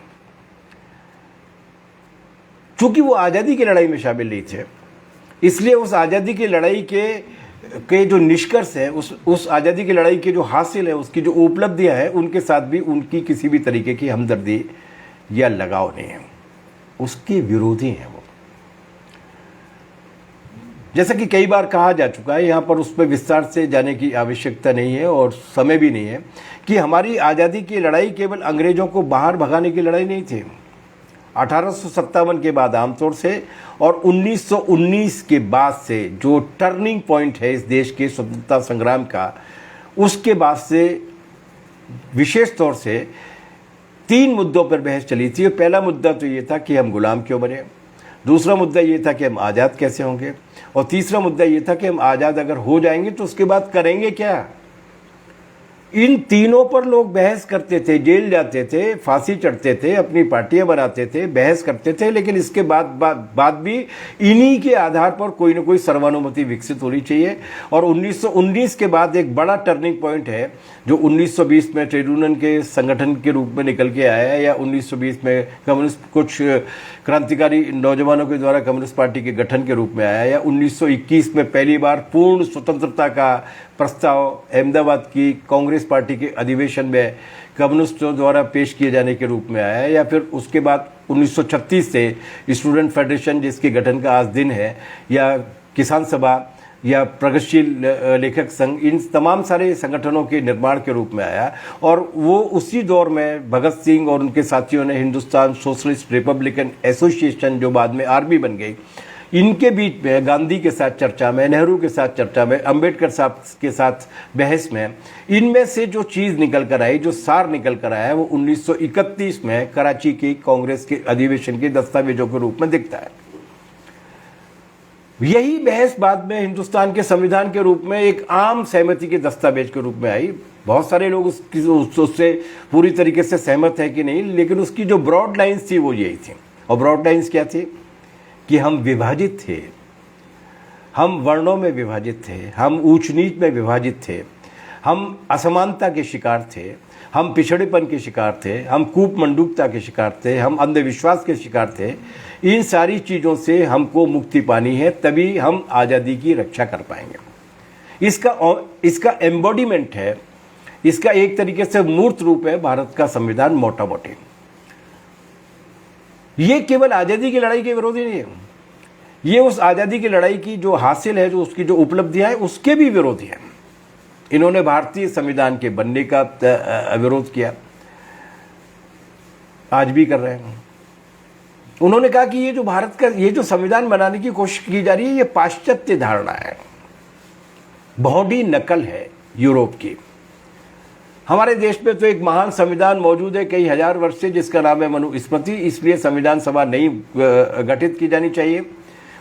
चूंकि वो आज़ादी की लड़ाई में शामिल नहीं थे, इसलिए उस आज़ादी की लड़ाई के जो निष्कर्ष है, उस आज़ादी की लड़ाई के जो हासिल है, उसकी जो उपलब्धियां हैं, उनके साथ भी उनकी किसी भी तरीके की हमदर्दी या लगाव नहीं है, उसके विरोधी हैं वो। जैसा कि कई बार कहा जा चुका है, यहाँ पर उस पर विस्तार से जाने की आवश्यकता नहीं है और समय भी नहीं है कि हमारी आज़ादी की लड़ाई केवल अंग्रेजों को बाहर भगाने की लड़ाई नहीं थी। 1857 के बाद आमतौर से और 1919 के बाद से जो टर्निंग पॉइंट है इस देश के स्वतंत्रता संग्राम का, उसके बाद से विशेष तौर से 3 मुद्दों पर बहस चली थी। पहला मुद्दा तो ये था कि हम गुलाम क्यों बने, दूसरा मुद्दा ये था कि हम आज़ाद कैसे होंगे, और तीसरा मुद्दा ये था कि हम आज़ाद अगर हो जाएंगे तो उसके बाद करेंगे क्या। इन तीनों पर लोग बहस करते थे, जेल जाते थे, फांसी चढ़ते थे, अपनी पार्टियां बनाते थे, बहस करते थे, लेकिन इसके बाद भी इन्हीं के आधार पर कोई ना कोई सर्वानुमति विकसित होनी चाहिए। और 1919 के बाद एक बड़ा टर्निंग पॉइंट है जो 1920 में ट्रेड यूनियन के संगठन के रूप में निकल के आया है, या 1920 में कम्युनिस्ट कुछ क्रांतिकारी नौजवानों के द्वारा कम्युनिस्ट पार्टी के गठन के रूप में आया, या 1921 में पहली बार पूर्ण स्वतंत्रता का प्रस्ताव अहमदाबाद की कांग्रेस पार्टी के अधिवेशन में कम्युनिस्टों द्वारा पेश किए जाने के रूप में आया है, या फिर उसके बाद 1936 से स्टूडेंट फेडरेशन जिसके गठन का आज दिन है, या किसान सभा या प्रगतिशील लेखक संघ, इन तमाम सारे संगठनों के निर्माण के रूप में आया। और वो उसी दौर में भगत सिंह और उनके साथियों ने हिंदुस्तान सोशलिस्ट रिपब्लिकन एसोसिएशन जो बाद में आरबी बन गई, इनके बीच में गांधी के साथ चर्चा में, नेहरू के साथ चर्चा में, अंबेडकर साहब के साथ बहस में, इनमें से जो चीज़ निकल कर आई, जो सार निकल कर आया है, वो 1931 में कराची की कांग्रेस के अधिवेशन के दस्तावेजों के रूप में दिखता है। यही बहस बाद में हिंदुस्तान के संविधान के रूप में एक आम सहमति के दस्तावेज के रूप में आई। बहुत सारे लोग उससे पूरी तरीके से सहमत हैं कि नहीं, लेकिन उसकी जो ब्रॉड लाइन्स थी वो यही थी। और ब्रॉड लाइन्स क्या थी कि हम विभाजित थे, हम वर्णों में विभाजित थे, हम ऊंच नीच में विभाजित थे, हम असमानता के शिकार थे, हम पिछड़ेपन के शिकार थे, हम कूपमंडूकता के शिकार थे, हम अंधविश्वास के शिकार थे। इन सारी चीज़ों से हमको मुक्ति पानी है, तभी हम आज़ादी की रक्षा कर पाएंगे। इसका एम्बॉडीमेंट है, इसका एक तरीके से मूर्त रूप है भारत का संविधान मोटा मोटी। ये केवल आज़ादी की लड़ाई के विरोधी नहीं है, ये उस आज़ादी की लड़ाई की जो हासिल है, जो उसकी जो उपलब्धियां हैं, उसके भी विरोधी है। इन्होंने भारतीय संविधान के बनने का विरोध किया, आज भी कर रहे हैं। उन्होंने कहा कि ये जो भारत का ये जो संविधान बनाने की कोशिश की जा रही है, ये पाश्चात्य धारणा है, भौंडी नकल है यूरोप की। हमारे देश में तो एक महान संविधान मौजूद है कई हजार वर्ष से, जिसका नाम है मनुस्मृति, इसलिए संविधान सभा नहीं गठित की जानी चाहिए।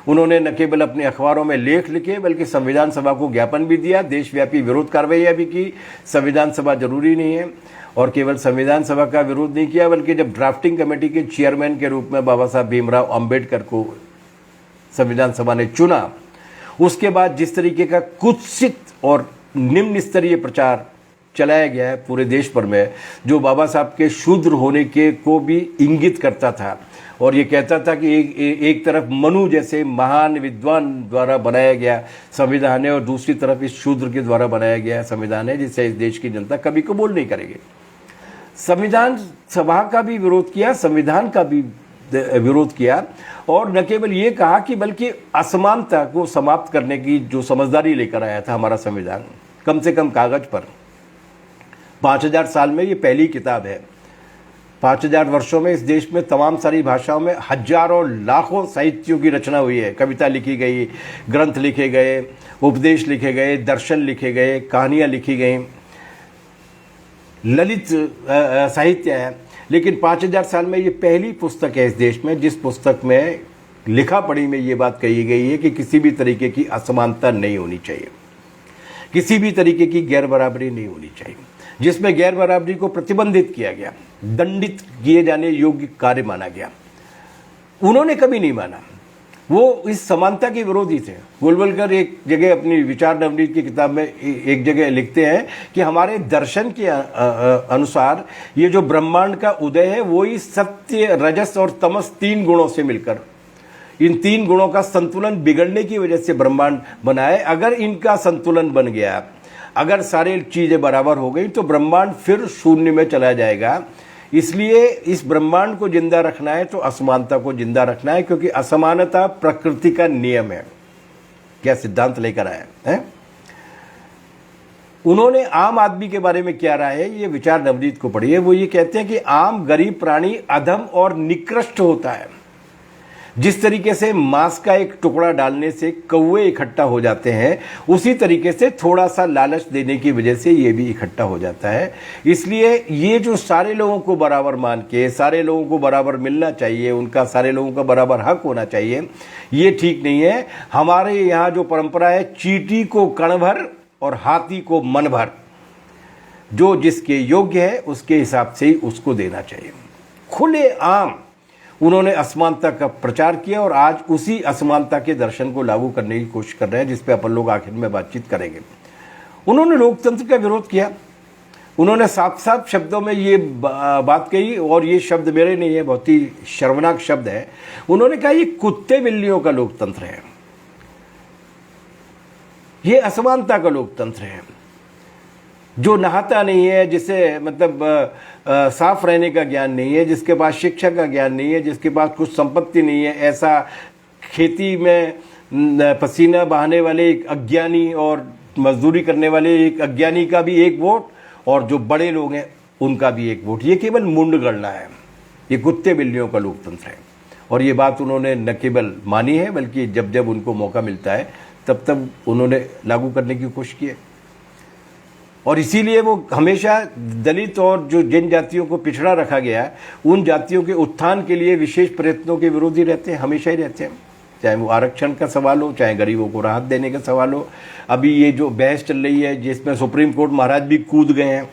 उन्होंने न केवल अपने अखबारों में लेख लिखे, बल्कि संविधान सभा को ज्ञापन भी दिया, देशव्यापी विरोध कार्रवाइयाँ भी की। संविधान सभा जरूरी नहीं है, और केवल संविधान सभा का विरोध नहीं किया, बल्कि जब ड्राफ्टिंग कमेटी के चेयरमैन के रूप में बाबा साहब भीमराव अंबेडकर को संविधान सभा ने चुना, उसके बाद जिस तरीके का कुत्सित और निम्न स्तरीय प्रचार चलाया गया है पूरे देश भर में, जो बाबा साहब के शूद्र होने के को भी इंगित करता था, और ये कहता था कि एक तरफ मनु जैसे महान विद्वान द्वारा बनाया गया संविधान है, और दूसरी तरफ इस शूद्र के द्वारा बनाया गया संविधान है, जिससे इस देश की जनता कभी कबूल नहीं करेगी। संविधान सभा का भी विरोध किया, संविधान का भी विरोध किया, और न केवल ये कहा कि बल्कि असमानता को समाप्त करने की जो समझदारी लेकर आया था हमारा संविधान, कम से कम कागज पर। 5000 साल में ये पहली किताब है। 5000 वर्षों में इस देश में तमाम सारी भाषाओं में हजारों लाखों साहित्यों की रचना हुई है। कविता लिखी गई, ग्रंथ लिखे गए, उपदेश लिखे गए, दर्शन लिखे गए, कहानियाँ लिखी गई, ललित साहित्य है। लेकिन 5000 साल में ये पहली पुस्तक है इस देश में, जिस पुस्तक में लिखा पढ़ी में ये बात कही गई है कि किसी भी तरीके की असमानता नहीं होनी चाहिए, किसी भी तरीके की गैर बराबरी नहीं होनी चाहिए। जिसमें गैर बराबरी को प्रतिबंधित किया गया, दंडित किए जाने योग्य कार्य माना गया, उन्होंने कभी नहीं माना। वो इस समानता के विरोधी थे। गोलवलकर एक जगह अपनी विचार नवनीत की किताब में एक जगह लिखते हैं कि हमारे दर्शन के अनुसार ये जो ब्रह्मांड का उदय है वो ही सत्य, रजस और तमस 3 गुणों से मिलकर, इन 3 गुणों का संतुलन बिगड़ने की वजह से ब्रह्मांड बना है। अगर इनका संतुलन बन गया, अगर सारी चीजें बराबर हो गई तो ब्रह्मांड फिर शून्य में चला जाएगा। इसलिए इस ब्रह्मांड को जिंदा रखना है तो असमानता को जिंदा रखना है, क्योंकि असमानता प्रकृति का नियम है। क्या सिद्धांत लेकर आए हैं। उन्होंने आम आदमी के बारे में क्या राय है, ये विचार नवनीत को पढ़िए। वो ये कहते हैं कि आम गरीब प्राणी अधम और निकृष्ट होता है। जिस तरीके से मांस का एक टुकड़ा डालने से कौवे इकट्ठा हो जाते हैं, उसी तरीके से थोड़ा सा लालच देने की वजह से ये भी इकट्ठा हो जाता है। इसलिए ये जो सारे लोगों को बराबर मान के, सारे लोगों को बराबर मिलना चाहिए, उनका सारे लोगों का बराबर हक होना चाहिए, ये ठीक नहीं है। हमारे यहाँ जो परंपरा है, चींटी को कण भर और हाथी को मन भर, जो जिसके योग्य है उसके हिसाब से ही उसको देना चाहिए। खुले आम उन्होंने असमानता का प्रचार किया और आज उसी असमानता के दर्शन को लागू करने की कोशिश कर रहे हैं, जिस पे अपन लोग आखिर में बातचीत करेंगे। उन्होंने लोकतंत्र का विरोध किया। उन्होंने साफ साफ शब्दों में ये बात कही, और ये शब्द मेरे नहीं है, बहुत ही शर्मनाक शब्द है। उन्होंने कहा ये कुत्ते बिल्लियों का लोकतंत्र है, ये असमानता का लोकतंत्र है। जो नहाता नहीं है, जिसे मतलब साफ रहने का ज्ञान नहीं है, जिसके पास शिक्षा का ज्ञान नहीं है, जिसके पास कुछ संपत्ति नहीं है, ऐसा खेती में पसीना बहाने वाले एक अज्ञानी और मजदूरी करने वाले एक अज्ञानी का भी एक वोट, और जो बड़े लोग हैं उनका भी एक वोट, ये केवल मुंड गणना है। ये कुत्ते बिल्लियों का लोकतंत्र है। और ये बात उन्होंने न केवल मानी है, बल्कि जब जब उनको मौका मिलता है तब तब उन्होंने लागू करने की कोशिश की है। और इसीलिए वो हमेशा दलित और जो जिन जातियों को पिछड़ा रखा गया है, उन जातियों के उत्थान के लिए विशेष प्रयत्नों के विरोधी रहते हैं, हमेशा ही रहते हैं। चाहे वो आरक्षण का सवाल हो, चाहे गरीबों को राहत देने का सवाल हो। अभी ये जो बहस चल रही है, जिसमें सुप्रीम कोर्ट महाराज भी कूद गए हैं,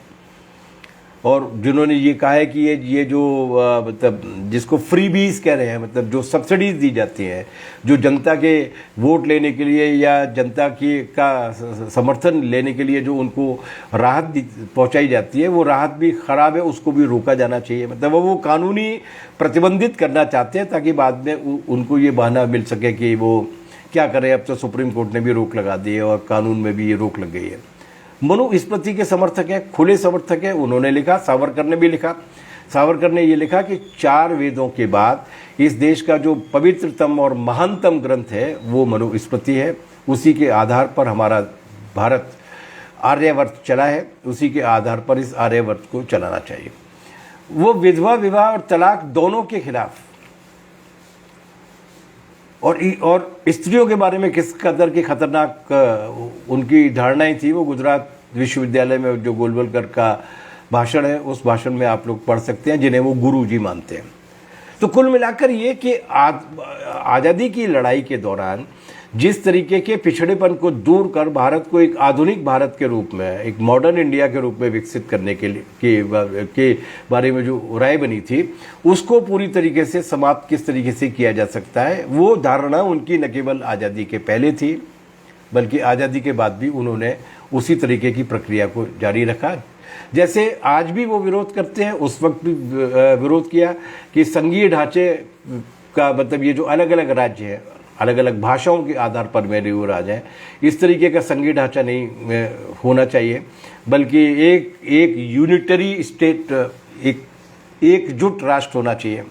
और जिन्होंने ये कहा है कि ये जो मतलब जिसको फ्री बीज कह रहे हैं, मतलब जो सब्सिडीज दी जाती हैं, जो जनता के वोट लेने के लिए या जनता की का समर्थन लेने के लिए जो उनको राहत पहुंचाई जाती है, वो राहत भी खराब है, उसको भी रोका जाना चाहिए। मतलब वो कानूनी प्रतिबंधित करना चाहते हैं, ताकि बाद में उनको ये बहाना मिल सके कि वो क्या करें, अब तो सुप्रीम कोर्ट ने भी रोक लगा दी है और कानून में भी ये रोक लग गई है। मनुस्मृति के समर्थक है, खुले समर्थक है। उन्होंने लिखा, सावरकर ने भी लिखा। सावरकर ने ये लिखा कि 4 वेदों के बाद इस देश का जो पवित्रतम और महानतम ग्रंथ है वो मनुस्मृति है। उसी के आधार पर हमारा भारत आर्यवर्त चला है, उसी के आधार पर इस आर्यवर्त को चलाना चाहिए। वो विधवा विवाह और तलाक दोनों के खिलाफ, और स्त्रियों के बारे में किस कदर की खतरनाक उनकी धारणाएं थी, वो गुजरात विश्वविद्यालय में जो गोलवलकर का भाषण है, उस भाषण में आप लोग पढ़ सकते हैं, जिन्हें वो गुरु जी मानते हैं। तो कुल मिलाकर ये कि आज़ादी की लड़ाई के दौरान जिस तरीके के पिछड़ेपन को दूर कर भारत को एक आधुनिक भारत के रूप में, एक मॉडर्न इंडिया के रूप में विकसित करने के बारे में जो राय बनी थी, उसको पूरी तरीके से समाप्त किस तरीके से किया जा सकता है, वो धारणा उनकी न केवल आज़ादी के पहले थी, बल्कि आज़ादी के बाद भी उन्होंने उसी तरीके की प्रक्रिया को जारी रखा। जैसे आज भी वो विरोध करते हैं, उस वक्त भी विरोध किया कि संघीय ढांचे का मतलब ये जो अलग अलग राज्य है, अलग अलग भाषाओं के आधार पर मेरे वो राज्य हैं, इस तरीके का संघीय ढांचा नहीं होना चाहिए, बल्कि एक यूनिटरी स्टेट, एक एकजुट राष्ट्र होना चाहिए।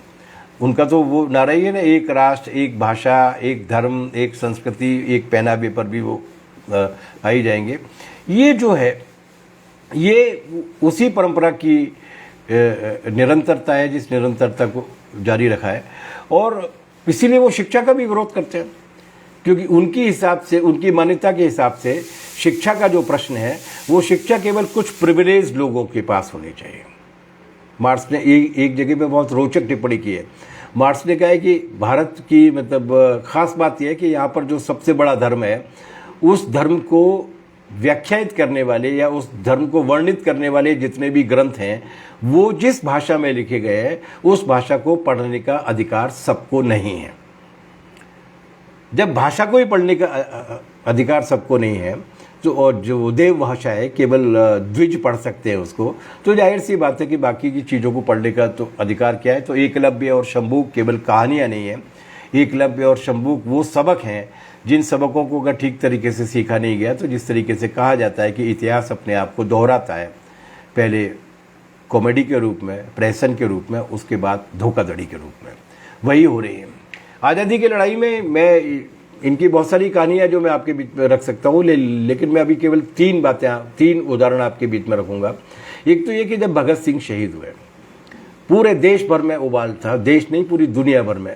उनका तो वो नारा ही है ना, एक राष्ट्र, एक भाषा, एक धर्म, एक संस्कृति, एक पहनावे पर भी वो आ ही जाएंगे। ये जो है, ये उसी परंपरा की निरंतरता है, जिस निरंतरता को जारी रखा है। और इसीलिए वो शिक्षा का भी विरोध करते हैं, क्योंकि उनकी हिसाब से, उनकी मान्यता के हिसाब से शिक्षा का जो प्रश्न है, वो शिक्षा केवल कुछ प्रिविलेज लोगों के पास होनी चाहिए। मार्क्स ने एक जगह पे बहुत रोचक टिप्पणी की है। मार्क्स ने कहा है कि भारत की मतलब खास बात यह है कि यहाँ पर जो सबसे बड़ा धर्म है, उस धर्म को व्याख्यायित करने वाले या उस धर्म को वर्णित करने वाले जितने भी ग्रंथ हैं, वो जिस भाषा में लिखे गए हैं उस भाषा को पढ़ने का अधिकार सबको नहीं है। जब भाषा को ही पढ़ने का अधिकार सबको नहीं है, तो और जो देव भाषा है केवल द्विज पढ़ सकते हैं उसको, तो जाहिर सी बात है कि बाकी की चीज़ों को पढ़ने का तो अधिकार क्या है। तो एकलव्य और शंबूक केवल कहानियाँ नहीं है, एकलव्य और शंबूक वो सबक हैं जिन सबकों को अगर ठीक तरीके से सीखा नहीं गया, तो जिस तरीके से कहा जाता है कि इतिहास अपने आप को दोहराता है, पहले कॉमेडी के रूप में, प्रहसन के रूप में, उसके बाद धोखाधड़ी के रूप में, वही हो रही है। आज़ादी की लड़ाई में मैं इनकी बहुत सारी कहानियाँ जो मैं आपके बीच में रख सकता हूँ, लेकिन मैं अभी केवल तीन उदाहरण आपके बीच में रखूँगा। एक तो ये कि जब भगत सिंह शहीद हुए, पूरे देश भर में उबाल था, देश नहीं पूरी दुनिया भर में।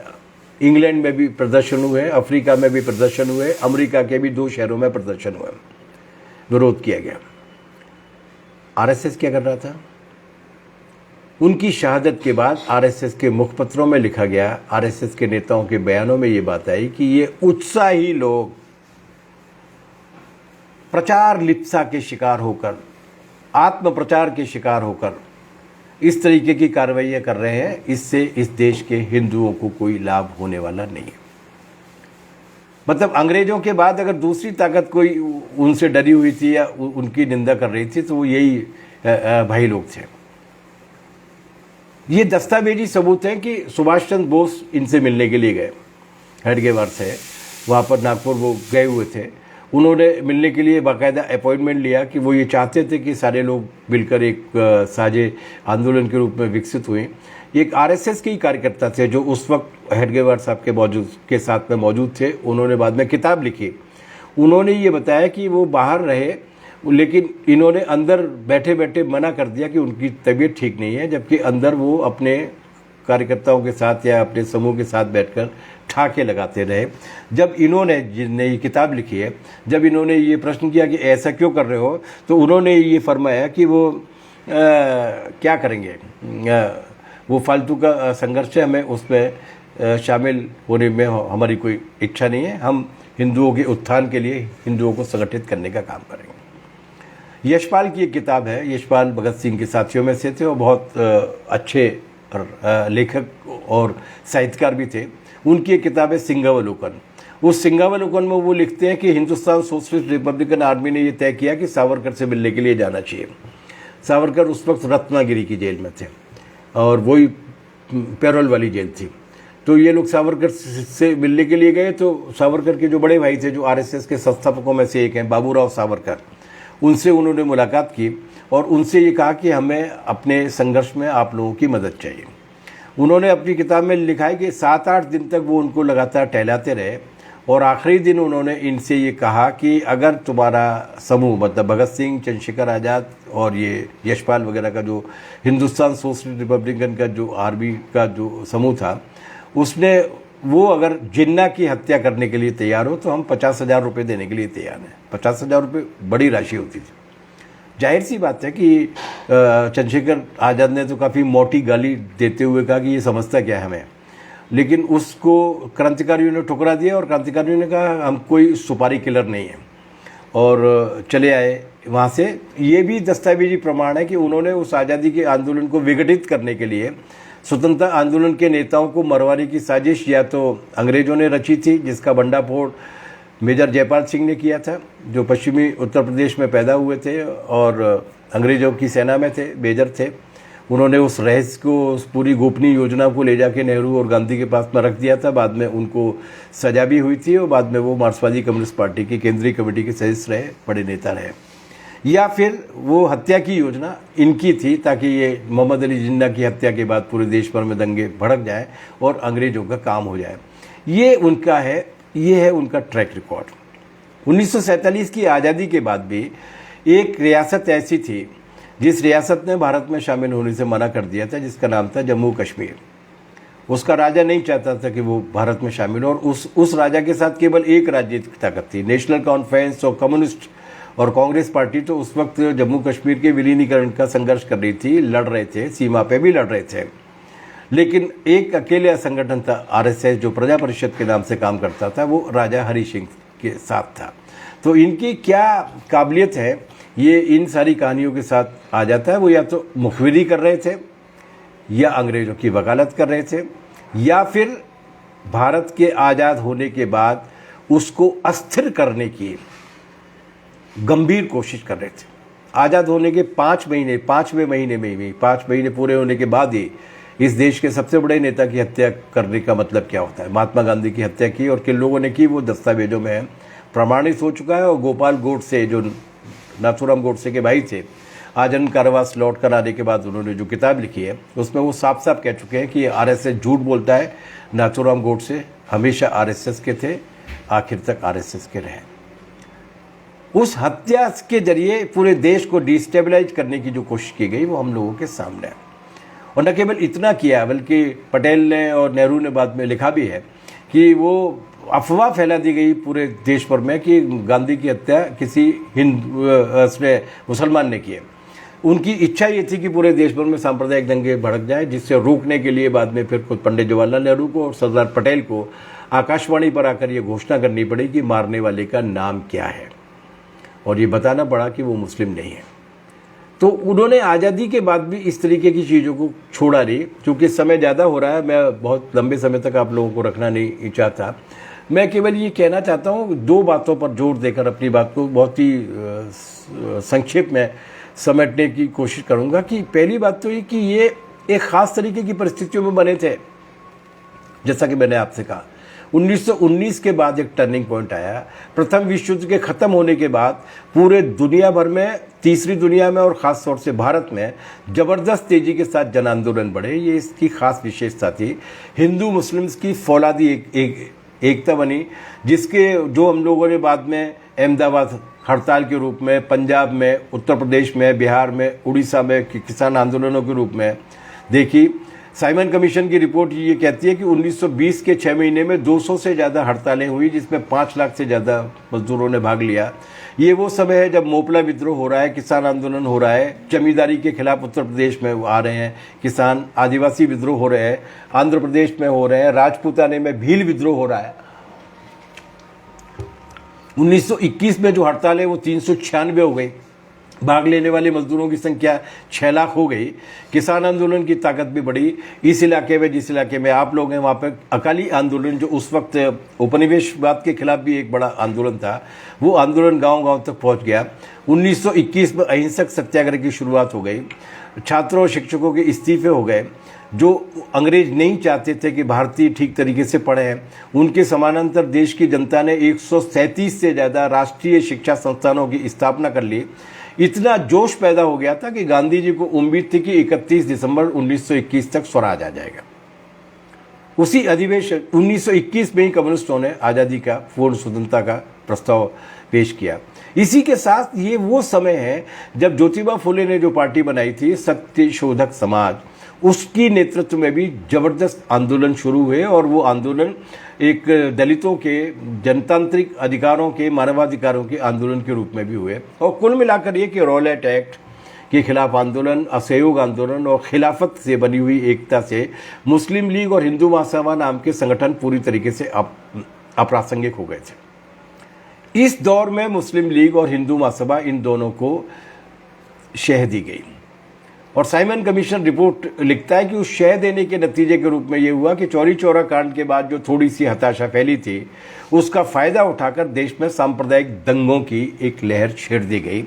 इंग्लैंड में भी प्रदर्शन हुए, अफ्रीका में भी प्रदर्शन हुए, अमेरिका के भी 2 शहरों में प्रदर्शन हुए, विरोध किया गया। आरएसएस क्या कर रहा था? उनकी शहादत के बाद आरएसएस के मुखपत्रों में लिखा गया, आरएसएस के नेताओं के बयानों में ये बात आई कि ये उत्साही लोग प्रचार लिप्सा के शिकार होकर, आत्म प्रचार के शिकार होकर इस तरीके की कार्रवाइयाँ कर रहे हैं, इससे इस देश के हिंदुओं को कोई लाभ होने वाला नहीं है। मतलब अंग्रेजों के बाद अगर दूसरी ताकत कोई उनसे डरी हुई थी या उनकी निंदा कर रही थी, तो वो यही भाई लोग थे। ये दस्तावेजी सबूत हैं कि सुभाष चंद्र बोस इनसे मिलने के लिए गए, हेडगेवार से, वहाँ पर नागपुर वो गए हुए थे। उन्होंने मिलने के लिए बाकायदा अपॉइंटमेंट लिया कि वो ये चाहते थे कि सारे लोग मिलकर एक साझे आंदोलन के रूप में विकसित हुए। एक आरएसएस के ही कार्यकर्ता थे जो उस वक्त हेडगेवार साहब के साथ में मौजूद थे। उन्होंने बाद में किताब लिखी। उन्होंने ये बताया कि वो बाहर रहे, लेकिन इन्होंने अंदर बैठे बैठे मना कर दिया कि उनकी तबीयत ठीक नहीं है, जबकि अंदर वो अपने कार्यकर्ताओं के साथ या अपने समूह के साथ बैठकर ठाके लगाते रहे। जब इन्होंने, जिनने ये किताब लिखी है, जब इन्होंने ये प्रश्न किया कि ऐसा क्यों कर रहे हो, तो उन्होंने ये फरमाया कि वो क्या करेंगे, वो फालतू का संघर्ष है, हमें उसमें शामिल होने में हमारी कोई इच्छा नहीं है, हम हिंदुओं के उत्थान के लिए हिंदुओं को संगठित करने का काम करेंगे। यशपाल की एक किताब है, यशपाल भगत सिंह के साथियों में से थे और बहुत अच्छे लेखक और साहित्यकार भी थे। उनकी एक किताब है सिंहावलोकन। उस सिंहावलोकन में वो लिखते हैं कि हिंदुस्तान सोशलिस्ट रिपब्लिकन आर्मी ने ये तय किया कि सावरकर से मिलने के लिए जाना चाहिए। सावरकर उस वक्त रत्नागिरी की जेल में थे और वही पैरोल वाली जेल थी। तो ये लोग सावरकर से मिलने के लिए गए। तो सावरकर के जो बड़े भाई थे, जो आरएसएस के संस्थापकों में से एक हैं, बाबूराव सावरकर, उनसे उन्होंने मुलाकात की और उनसे ये कहा कि हमें अपने संघर्ष में आप लोगों की मदद चाहिए। उन्होंने अपनी किताब में लिखा है कि 7-8 दिन तक वो उनको लगातार टहलाते रहे और आखिरी दिन उन्होंने इनसे ये कहा कि अगर तुम्हारा समूह, मतलब भगत सिंह, चंद्रशेखर आज़ाद और ये यशपाल वगैरह का जो हिंदुस्तान सोशलिस्ट रिपब्लिकन का जो आर्मी का जो समूह था, उसने वो अगर जिन्ना की हत्या करने के लिए तैयार हो तो हम 50,000 रुपये देने के लिए तैयार हैं। 50,000 रुपये बड़ी राशि होती थी। जाहिर सी बात है कि चंद्रशेखर आज़ाद ने तो काफ़ी मोटी गाली देते हुए कहा कि ये समझता क्या है हमें, लेकिन उसको क्रांतिकारियों ने ठुकरा दिया और क्रांतिकारियों ने कहा हम कोई सुपारी किलर नहीं है और चले आए वहाँ से। ये भी दस्तावेजी प्रमाण है कि उन्होंने उस आज़ादी के आंदोलन को विघटित करने के लिए स्वतंत्रता आंदोलन के नेताओं को मरवाने की साजिश या तो अंग्रेज़ों ने रची थी, जिसका भंडाफोड़ मेजर जयपाल सिंह ने किया था, जो पश्चिमी उत्तर प्रदेश में पैदा हुए थे और अंग्रेज़ों की सेना में थे, मेजर थे। उन्होंने उस रहस्य को, उस पूरी गोपनीय योजना को ले जाके नेहरू और गांधी के पास में रख दिया था। बाद में उनको सजा भी हुई थी और बाद में वो मार्क्सवादी कम्युनिस्ट पार्टी की केंद्रीय कमेटी के सदस्य रहे, बड़े नेता रहे। या फिर वो हत्या की योजना इनकी थी ताकि ये मोहम्मद अली जिन्ना की हत्या के बाद पूरे देश भर में दंगे भड़क जाए और अंग्रेज़ों का काम हो जाए। ये उनका है, ये है उनका ट्रैक रिकॉर्ड। 1947 की आज़ादी के बाद भी एक रियासत ऐसी थी जिस रियासत ने भारत में शामिल होने से मना कर दिया था, जिसका नाम था जम्मू कश्मीर। उसका राजा नहीं चाहता था कि वो भारत में शामिल हो और उस राजा के साथ केवल एक राजनीतिक ताकत थी, नेशनल कॉन्फ्रेंस और कम्युनिस्ट और कांग्रेस पार्टी। तो उस वक्त जम्मू कश्मीर के विलीनीकरण का संघर्ष कर रही थी, लड़ रहे थे, सीमा पे भी लड़ रहे थे। लेकिन एक अकेले संगठन था आरएसएस जो प्रजा परिषद के नाम से काम करता था, वो राजा हरि सिंह के साथ था। तो इनकी क्या काबिलियत है ये इन सारी कहानियों के साथ आ जाता है। वो या तो मुखबिरी कर रहे थे, या अंग्रेज़ों की वकालत कर रहे थे, या फिर भारत के आज़ाद होने के बाद उसको अस्थिर करने की गंभीर कोशिश कर रहे थे। आज़ाद होने के 5वें महीने में ही 5 महीने पूरे होने के बाद ही इस देश के सबसे बड़े नेता की हत्या करने का मतलब क्या होता है। महात्मा गांधी की हत्या की, और किन लोगों ने की वो दस्तावेजों में है, प्रमाणित हो चुका है। और गोपाल गोडसे जो नाथूराम गोडसे के भाई थे, आज़ाद कारावास लौट कर आने के बाद उन्होंने जो किताब लिखी है उसमें वो साफ साफ कह चुके हैं कि आरएसएस झूठ बोलता है, नाथूराम गोडसे हमेशा आरएसएस के थे, आखिर तक आरएसएस के रहे। उस हत्या के जरिए पूरे देश को डिस्टेबलाइज करने की जो कोशिश की गई वो हम लोगों के सामने है। और न केवल इतना किया बल्कि पटेल ने और नेहरू ने बाद में लिखा भी है कि वो अफवाह फैला दी गई पूरे देश भर में कि गांधी की हत्या किसी मुसलमान ने की है। उनकी इच्छा ये थी कि पूरे देश भर में सांप्रदायिक दंगे भड़क जाए, जिससे रोकने के लिए बाद में फिर खुद पंडित जवाहरलाल नेहरू को और सरदार पटेल को आकाशवाणी पर आकर ये घोषणा करनी पड़ी कि मारने वाले का नाम क्या है, और ये बताना पड़ा कि वो मुस्लिम नहीं है। तो उन्होंने आज़ादी के बाद भी इस तरीके की चीज़ों को छोड़ा नहीं। क्योंकि समय ज़्यादा हो रहा है, मैं बहुत लंबे समय तक आप लोगों को रखना नहीं चाहता। मैं केवल ये कहना चाहता हूँ, 2 बातों पर जोर देकर अपनी बात को बहुत ही संक्षेप में समेटने की कोशिश करूँगा। कि पहली बात तो ये कि ये एक ख़ास तरीके की परिस्थितियों में बने थे। जैसा कि मैंने आपसे कहा, 1919 के बाद एक टर्निंग पॉइंट आया। प्रथम विश्व युद्ध के ख़त्म होने के बाद पूरे दुनिया भर में, तीसरी दुनिया में और ख़ास तौर से भारत में ज़बरदस्त तेज़ी के साथ जन आंदोलन बढ़े। ये इसकी ख़ास विशेषता थी। हिंदू मुस्लिम्स की फौलादी एकता बनी, जिसके जो हम लोगों ने बाद में अहमदाबाद हड़ताल के रूप में, पंजाब में, उत्तर प्रदेश में, बिहार में, उड़ीसा में किसान आंदोलनों के रूप में देखी। साइमन कमीशन की रिपोर्ट ये कहती है कि 1920 के 6 महीने में 200 से ज़्यादा हड़तालें हुई, जिसमें 5 लाख से ज़्यादा मजदूरों ने भाग लिया। ये वो समय है जब मोपला विद्रोह हो रहा है, किसान आंदोलन हो रहा है, जमींदारी के खिलाफ उत्तर प्रदेश में आ रहे हैं किसान, आदिवासी विद्रोह हो रहे हैं, आंध्र प्रदेश में हो रहे हैं, राजपूताने में भील विद्रोह हो रहा है। 1921 में जो हड़ताल है वो 396 हो गई, भाग लेने वाले मजदूरों की संख्या 6 लाख हो गई। किसान आंदोलन की ताकत भी बढ़ी। इस इलाके में, जिस इलाके में आप लोग हैं, वहाँ पर अकाली आंदोलन, जो उस वक्त उपनिवेशवाद के खिलाफ भी एक बड़ा आंदोलन था, वो आंदोलन गांव-गांव तक पहुँच गया। 1921 में अहिंसक सत्याग्रह की शुरुआत हो गई। छात्रों और शिक्षकों के इस्तीफे हो गए। जो अंग्रेज नहीं चाहते थे कि भारतीय ठीक तरीके से पढ़ें, उनके समानांतर देश की जनता ने 137 से ज़्यादा राष्ट्रीय शिक्षा संस्थानों की स्थापना कर ली। इतना जोश पैदा हो गया था कि गांधी जी को उम्मीद थी कि 31 दिसंबर 1921 तक स्वराज आ जाएगा। उसी अधिवेशन 1921 में ही कम्युनिस्टों ने आज़ादी का, पूर्ण स्वतंत्रता का प्रस्ताव पेश किया। इसी के साथ ये वो समय है जब ज्योतिबा फुले ने जो पार्टी बनाई थी, सत्यशोधक समाज, उसकी नेतृत्व में भी जबरदस्त आंदोलन शुरू हुए। और वो आंदोलन एक दलितों के जनतांत्रिक अधिकारों के, मानवाधिकारों के आंदोलन के रूप में भी हुए। और कुल मिलाकर ये कि रॉलेट एक्ट के खिलाफ आंदोलन, असहयोग आंदोलन और खिलाफत से बनी हुई एकता से मुस्लिम लीग और हिंदू महासभा नाम के संगठन पूरी तरीके से अप्रासंगिक हो गए थे। इस दौर में मुस्लिम लीग और हिंदू महासभा, इन दोनों को शह दी गई। और साइमन कमीशन रिपोर्ट लिखता है कि उस शह देने के नतीजे के रूप में ये हुआ कि चौरी चौरा कांड के बाद जो थोड़ी सी हताशा फैली थी, उसका फ़ायदा उठाकर देश में सांप्रदायिक दंगों की एक लहर छेड़ दी गई,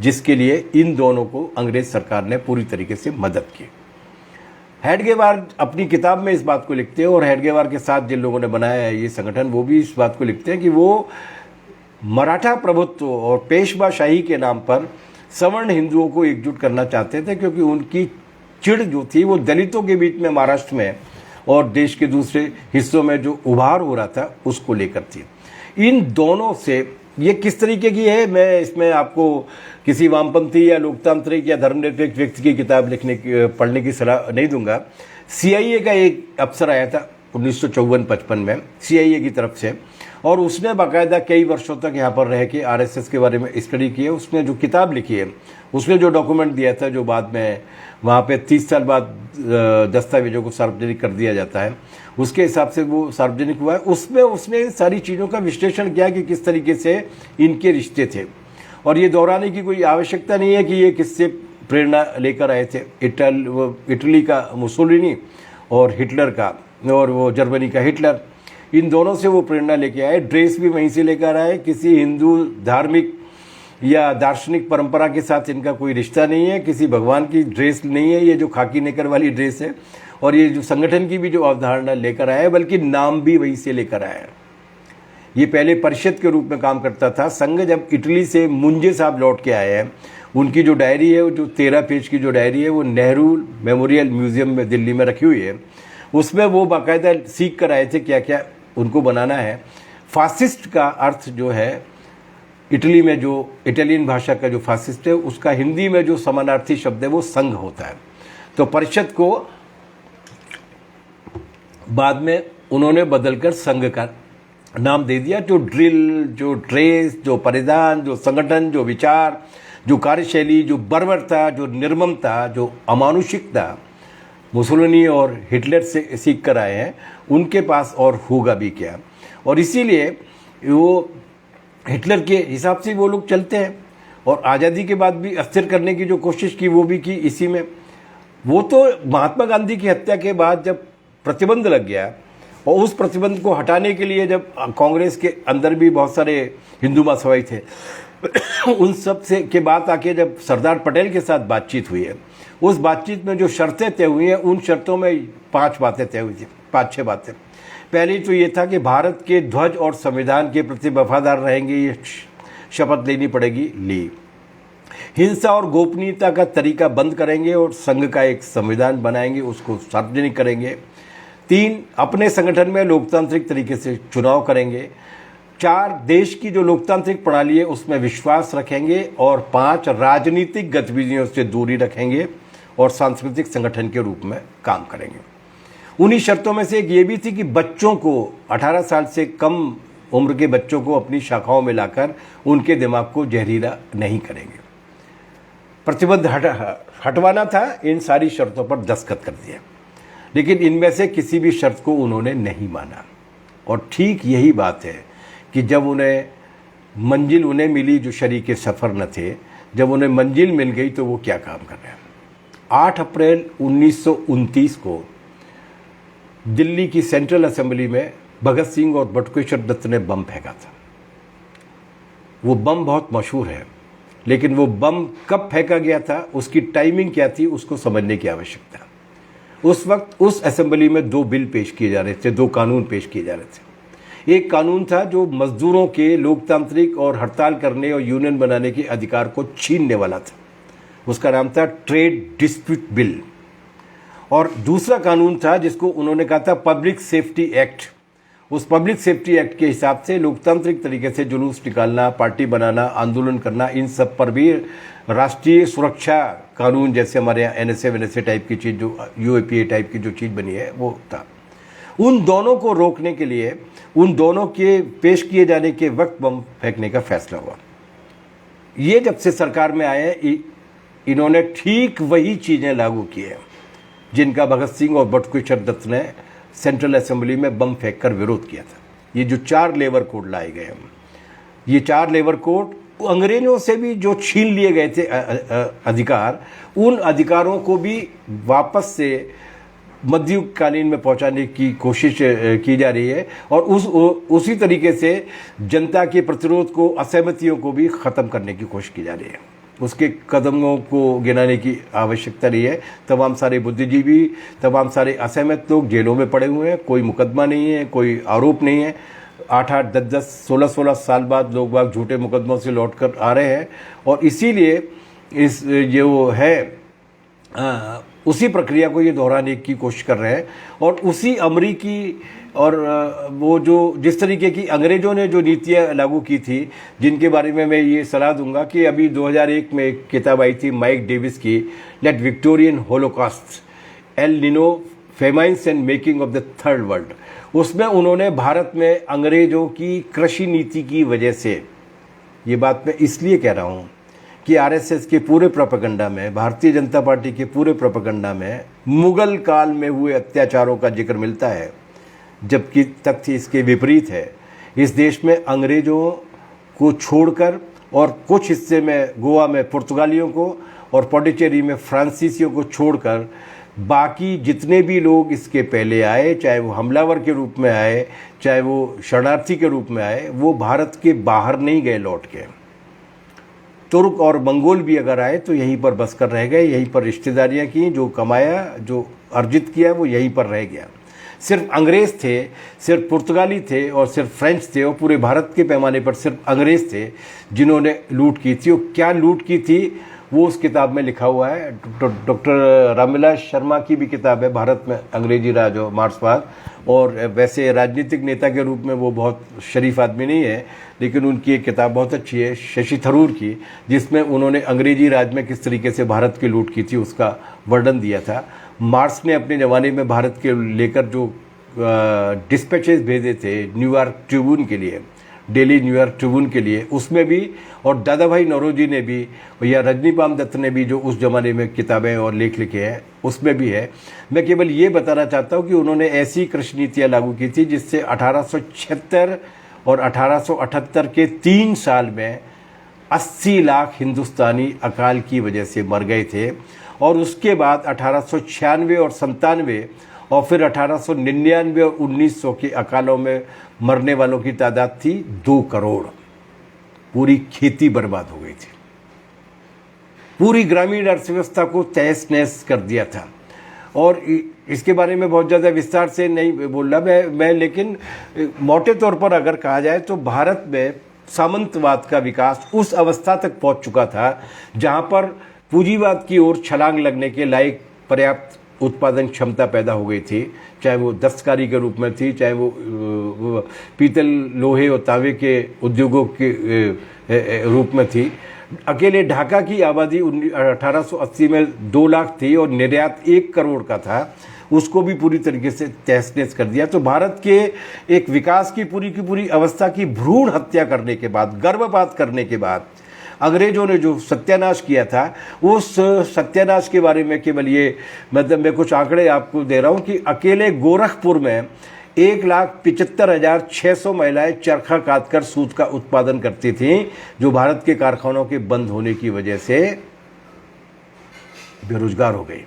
जिसके लिए इन दोनों को अंग्रेज सरकार ने पूरी तरीके से मदद की। हेडगेवार अपनी किताब में इस बात को लिखते हैं, और हेडगेवार के साथ जिन लोगों ने बनाया है ये संगठन, वो भी इस बात को लिखते हैं कि वो मराठा प्रभुत्व और पेशवाशाही के नाम पर सवर्ण हिंदुओं को एकजुट करना चाहते थे, क्योंकि उनकी चिढ़ जो थी वो दलितों के बीच में महाराष्ट्र में और देश के दूसरे हिस्सों में जो उभार हो रहा था उसको लेकर थी। इन दोनों से ये किस तरीके की है, मैं इसमें आपको किसी वामपंथी या लोकतांत्रिक या धर्मनिरपेक्ष व्यक्ति की किताब पढ़ने की सलाह नहीं दूंगा। CIA का एक अफसर आया था 1954-55 में, CIA की तरफ से, और उसने बाकायदा कई वर्षों तक यहाँ पर रह के आरएसएस के बारे में स्टडी की है। उसने जो किताब लिखी है, उसने जो डॉक्यूमेंट दिया था, जो बाद में वहाँ पे 30 साल बाद दस्तावेजों को सार्वजनिक कर दिया जाता है, उसके हिसाब से वो सार्वजनिक हुआ है। उसमें उसने इन सारी चीज़ों का विश्लेषण किया कि किस तरीके से इनके रिश्ते थे। और ये दोहराने की कोई आवश्यकता नहीं है कि ये किससे प्रेरणा लेकर आए थे। इटली का मुसोलिनी और हिटलर का, और वो जर्मनी का हिटलर, इन दोनों से वो प्रेरणा लेके आए। ड्रेस भी वहीं से लेकर आए। किसी हिंदू धार्मिक या दार्शनिक परंपरा के साथ इनका कोई रिश्ता नहीं है। किसी भगवान की ड्रेस नहीं है ये जो खाकी नेकर वाली ड्रेस है। और ये जो संगठन की भी जो अवधारणा लेकर आए, बल्कि नाम भी वहीं से लेकर आए। ये पहले परिषद के रूप में काम करता था। संघ जब इटली से मुंजे साहब लौट के आए हैं, उनकी जो डायरी है, वो जो 13 पेज की जो डायरी है, वो नेहरू मेमोरियल म्यूजियम में दिल्ली में रखी हुई है। उसमें वो बाकायदा सीख कर आए थे क्या क्या उनको बनाना है। फासिस्ट का अर्थ जो है, इटली में जो इटालियन भाषा का जो फासिस्ट है, उसका हिंदी में जो समानार्थी शब्द है वो संघ होता है। तो परिषद को बाद में उन्होंने बदलकर संघ का नाम दे दिया। जो ड्रिल, जो ड्रेस, जो परिधान, जो संगठन, जो विचार, जो कार्यशैली, जो बर्बरता, जो निर्ममता, जो अमानुषिकता मुसोलिनी और हिटलर से सीख कर आए हैं, उनके पास और होगा भी क्या। और इसीलिए वो हिटलर के हिसाब से वो लोग चलते हैं। और आज़ादी के बाद भी अस्थिर करने की जो कोशिश की, वो भी की इसी में। वो तो महात्मा गांधी की हत्या के बाद जब प्रतिबंध लग गया, और उस प्रतिबंध को हटाने के लिए जब कांग्रेस के अंदर भी बहुत सारे हिंदू महासभाई थे, उन सब से के बाद आके जब सरदार पटेल के साथ बातचीत हुई है, उस बातचीत में जो शर्तें तय हुई हैं, उन शर्तों में 5 बातें तय हुई थी, 5-6 बातें। पहली तो ये था कि भारत के ध्वज और संविधान के प्रति वफादार रहेंगे, ये शपथ लेनी पड़ेगी, ली। हिंसा और गोपनीयता का तरीका बंद करेंगे और संघ का एक संविधान बनाएंगे, उसको सार्वजनिक करेंगे। 3, अपने संगठन में लोकतांत्रिक तरीके से चुनाव करेंगे। 4, देश की जो लोकतांत्रिक प्रणाली है उसमें विश्वास रखेंगे। और 5, राजनीतिक गतिविधियों से दूरी रखेंगे और सांस्कृतिक संगठन के रूप में काम करेंगे। उन्हीं शर्तों में से एक ये भी थी कि बच्चों को, 18 साल से कम उम्र के बच्चों को अपनी शाखाओं में लाकर उनके दिमाग को जहरीला नहीं करेंगे। प्रतिबंध हटवाना था, इन सारी शर्तों पर दस्तखत कर दिया। लेकिन इनमें से किसी भी शर्त को उन्होंने नहीं माना। और ठीक यही बात है कि जब उन्हें मंजिल उन्हें मिली जो शरीके सफ़र न थे, जब उन्हें मंजिल मिल गई तो वो क्या काम कर रहे हैं। 8 अप्रैल 1929 को दिल्ली की सेंट्रल असेंबली में भगत सिंह और बटुकेश्वर दत्त ने बम फेंका था। वो बम बहुत मशहूर है, लेकिन वो बम कब फेंका गया था, उसकी टाइमिंग क्या थी, उसको समझने की आवश्यकता। उस वक्त उस असेंबली में 2 बिल पेश किए जा रहे थे, 2 कानून पेश किए जा रहे थे। एक कानून था जो मजदूरों के लोकतांत्रिक और हड़ताल करने और यूनियन बनाने के अधिकार को छीनने वाला था। उसका नाम था ट्रेड डिस्प्यूट बिल। और दूसरा कानून था जिसको उन्होंने कहा था पब्लिक सेफ्टी एक्ट। उस पब्लिक सेफ्टी एक्ट के हिसाब से लोकतांत्रिक तरीके से जुलूस निकालना, पार्टी बनाना, आंदोलन करना, इन सब पर भी राष्ट्रीय सुरक्षा कानून, जैसे हमारे यहाँ NSA टाइप की चीज़, जो UAPA टाइप की जो चीज़ बनी है, वो था। उन दोनों को रोकने के लिए, उन दोनों के पेश किए जाने के वक्त बम फेंकने का फैसला हुआ। ये जब से सरकार में आए हैं, इन्होंने ठीक वही चीज़ें लागू की हैं जिनका भगत सिंह और बटुकेश्वर दत्त ने सेंट्रल असेंबली में बम फेंककर विरोध किया था। ये जो 4 लेबर कोड लाए गए हैं, ये 4 लेबर कोड अंग्रेजों से भी जो छीन लिए गए थे अधिकार, उन अधिकारों को भी वापस से मध्ययुगकालीन में पहुंचाने की कोशिश की जा रही है। और उसी तरीके से जनता के प्रतिरोध को, असहमतियों को भी ख़त्म करने की कोशिश की जा रही है। उसके कदमों को गिनाने की आवश्यकता नहीं है। तमाम सारे बुद्धिजीवी, तमाम सारे असहमत लोग जेलों में पड़े हुए हैं, कोई मुकदमा नहीं है, कोई आरोप नहीं है। 8-8, 10-10, 16-16 साल बाद लोग बाग झूठे मुकदमों से लौटकर आ रहे हैं। और इसीलिए इस जो है उसी प्रक्रिया को ये दोहराने की कोशिश कर रहे हैं। और उसी अमरीकी और वो जो जिस तरीके की अंग्रेज़ों ने जो नीतियाँ लागू की थी, जिनके बारे में मैं ये सलाह दूंगा कि अभी 2001 में एक किताब आई थी माइक डेविस की, late Victorian holocaust, El Nino famines and making of the third world. उसमें उन्होंने भारत में अंग्रेजों की कृषि नीति की वजह से, ये बात मैं इसलिए कह रहा हूँ कि आरएसएस के पूरे प्रोपेगेंडा में, भारतीय जनता पार्टी के पूरे प्रोपेगेंडा में मुगल काल में हुए अत्याचारों का जिक्र मिलता है, जबकि तथ्य इसके विपरीत है। इस देश में अंग्रेजों को छोड़कर और कुछ हिस्से में गोवा में पुर्तगालियों को और पौंडीचेरी में फ्रांसीसियों को छोड़कर बाकी जितने भी लोग इसके पहले आए, चाहे वो हमलावर के रूप में आए, चाहे वो शरणार्थी के रूप में आए, वो भारत के बाहर नहीं गए लौट के। तुर्क और मंगोल भी अगर आए तो यहीं पर बस कर रह गए, यहीं पर रिश्तेदारियां की, जो कमाया, जो अर्जित किया वो यहीं पर रह गया। सिर्फ अंग्रेज़ थे, सिर्फ पुर्तगाली थे और सिर्फ फ्रेंच थे, और पूरे भारत के पैमाने पर सिर्फ अंग्रेज़ थे जिन्होंने लूट की थी। और क्या लूट की थी वो उस किताब में लिखा हुआ है। डॉक्टर रामविलास शर्मा की भी किताब है, भारत में अंग्रेजी राज और मार्क्सवाद, और वैसे राजनीतिक नेता के रूप में वो बहुत शरीफ आदमी नहीं है, लेकिन उनकी एक किताब बहुत अच्छी है शशि थरूर की, जिसमें उन्होंने अंग्रेजी राज में किस तरीके से भारत की लूट की थी उसका वर्णन दिया था। मार्क्स ने अपने ज़माने में भारत के लेकर जो डिस्पैचेस भेजे थे न्यूयॉर्क ट्रिब्यून के लिए, डेली न्यूयॉर्क ट्रिब्यून के लिए, उसमें भी, और दादा भाई नौरोजी ने भी या रजनीकांत दत्त ने भी जो उस ज़माने में किताबें और लेख लिखे हैं उसमें भी है। मैं केवल ये बताना चाहता हूँ कि उन्होंने ऐसी कृषि नीतियाँ लागू की थी जिससे 1876 और 1878 के 3 साल में 80 लाख हिंदुस्तानी अकाल की वजह से मर गए थे। और उसके बाद 1896 और 97 और फिर 1899 और 1900 के अकालों में मरने वालों की तादाद थी 2 करोड़। पूरी खेती बर्बाद हो गई थी, पूरी ग्रामीण अर्थव्यवस्था को तहस नहस कर दिया था। और इसके बारे में बहुत ज़्यादा विस्तार से नहीं बोल रहा मैं, लेकिन मोटे तौर पर अगर कहा जाए तो भारत में सामंतवाद का विकास उस अवस्था तक पहुंच चुका था जहां पर पूंजीवाद की ओर छलांग लगने के लायक पर्याप्त उत्पादन क्षमता पैदा हो गई थी, चाहे वो दस्तकारी के रूप में थी, चाहे वो पीतल, लोहे और तांबे के उद्योगों के रूप में थी। अकेले ढाका की आबादी 1880 में 2 लाख थी और निर्यात 1 करोड़ का था, उसको भी पूरी तरीके से तहस नहस कर दिया। तो भारत के एक विकास की पूरी अवस्था की भ्रूण हत्या करने के बाद, गर्भपात करने के बाद अंग्रेजों ने जो सत्यानाश किया था, उस सत्यानाश के बारे में केवल ये मतलब मैं कुछ आंकड़े आपको दे रहा हूं कि अकेले गोरखपुर में 1,75,600 महिलाएं चरखा काटकर सूत का उत्पादन करती थीं, जो भारत के कारखानों के बंद होने की वजह से बेरोजगार हो गई।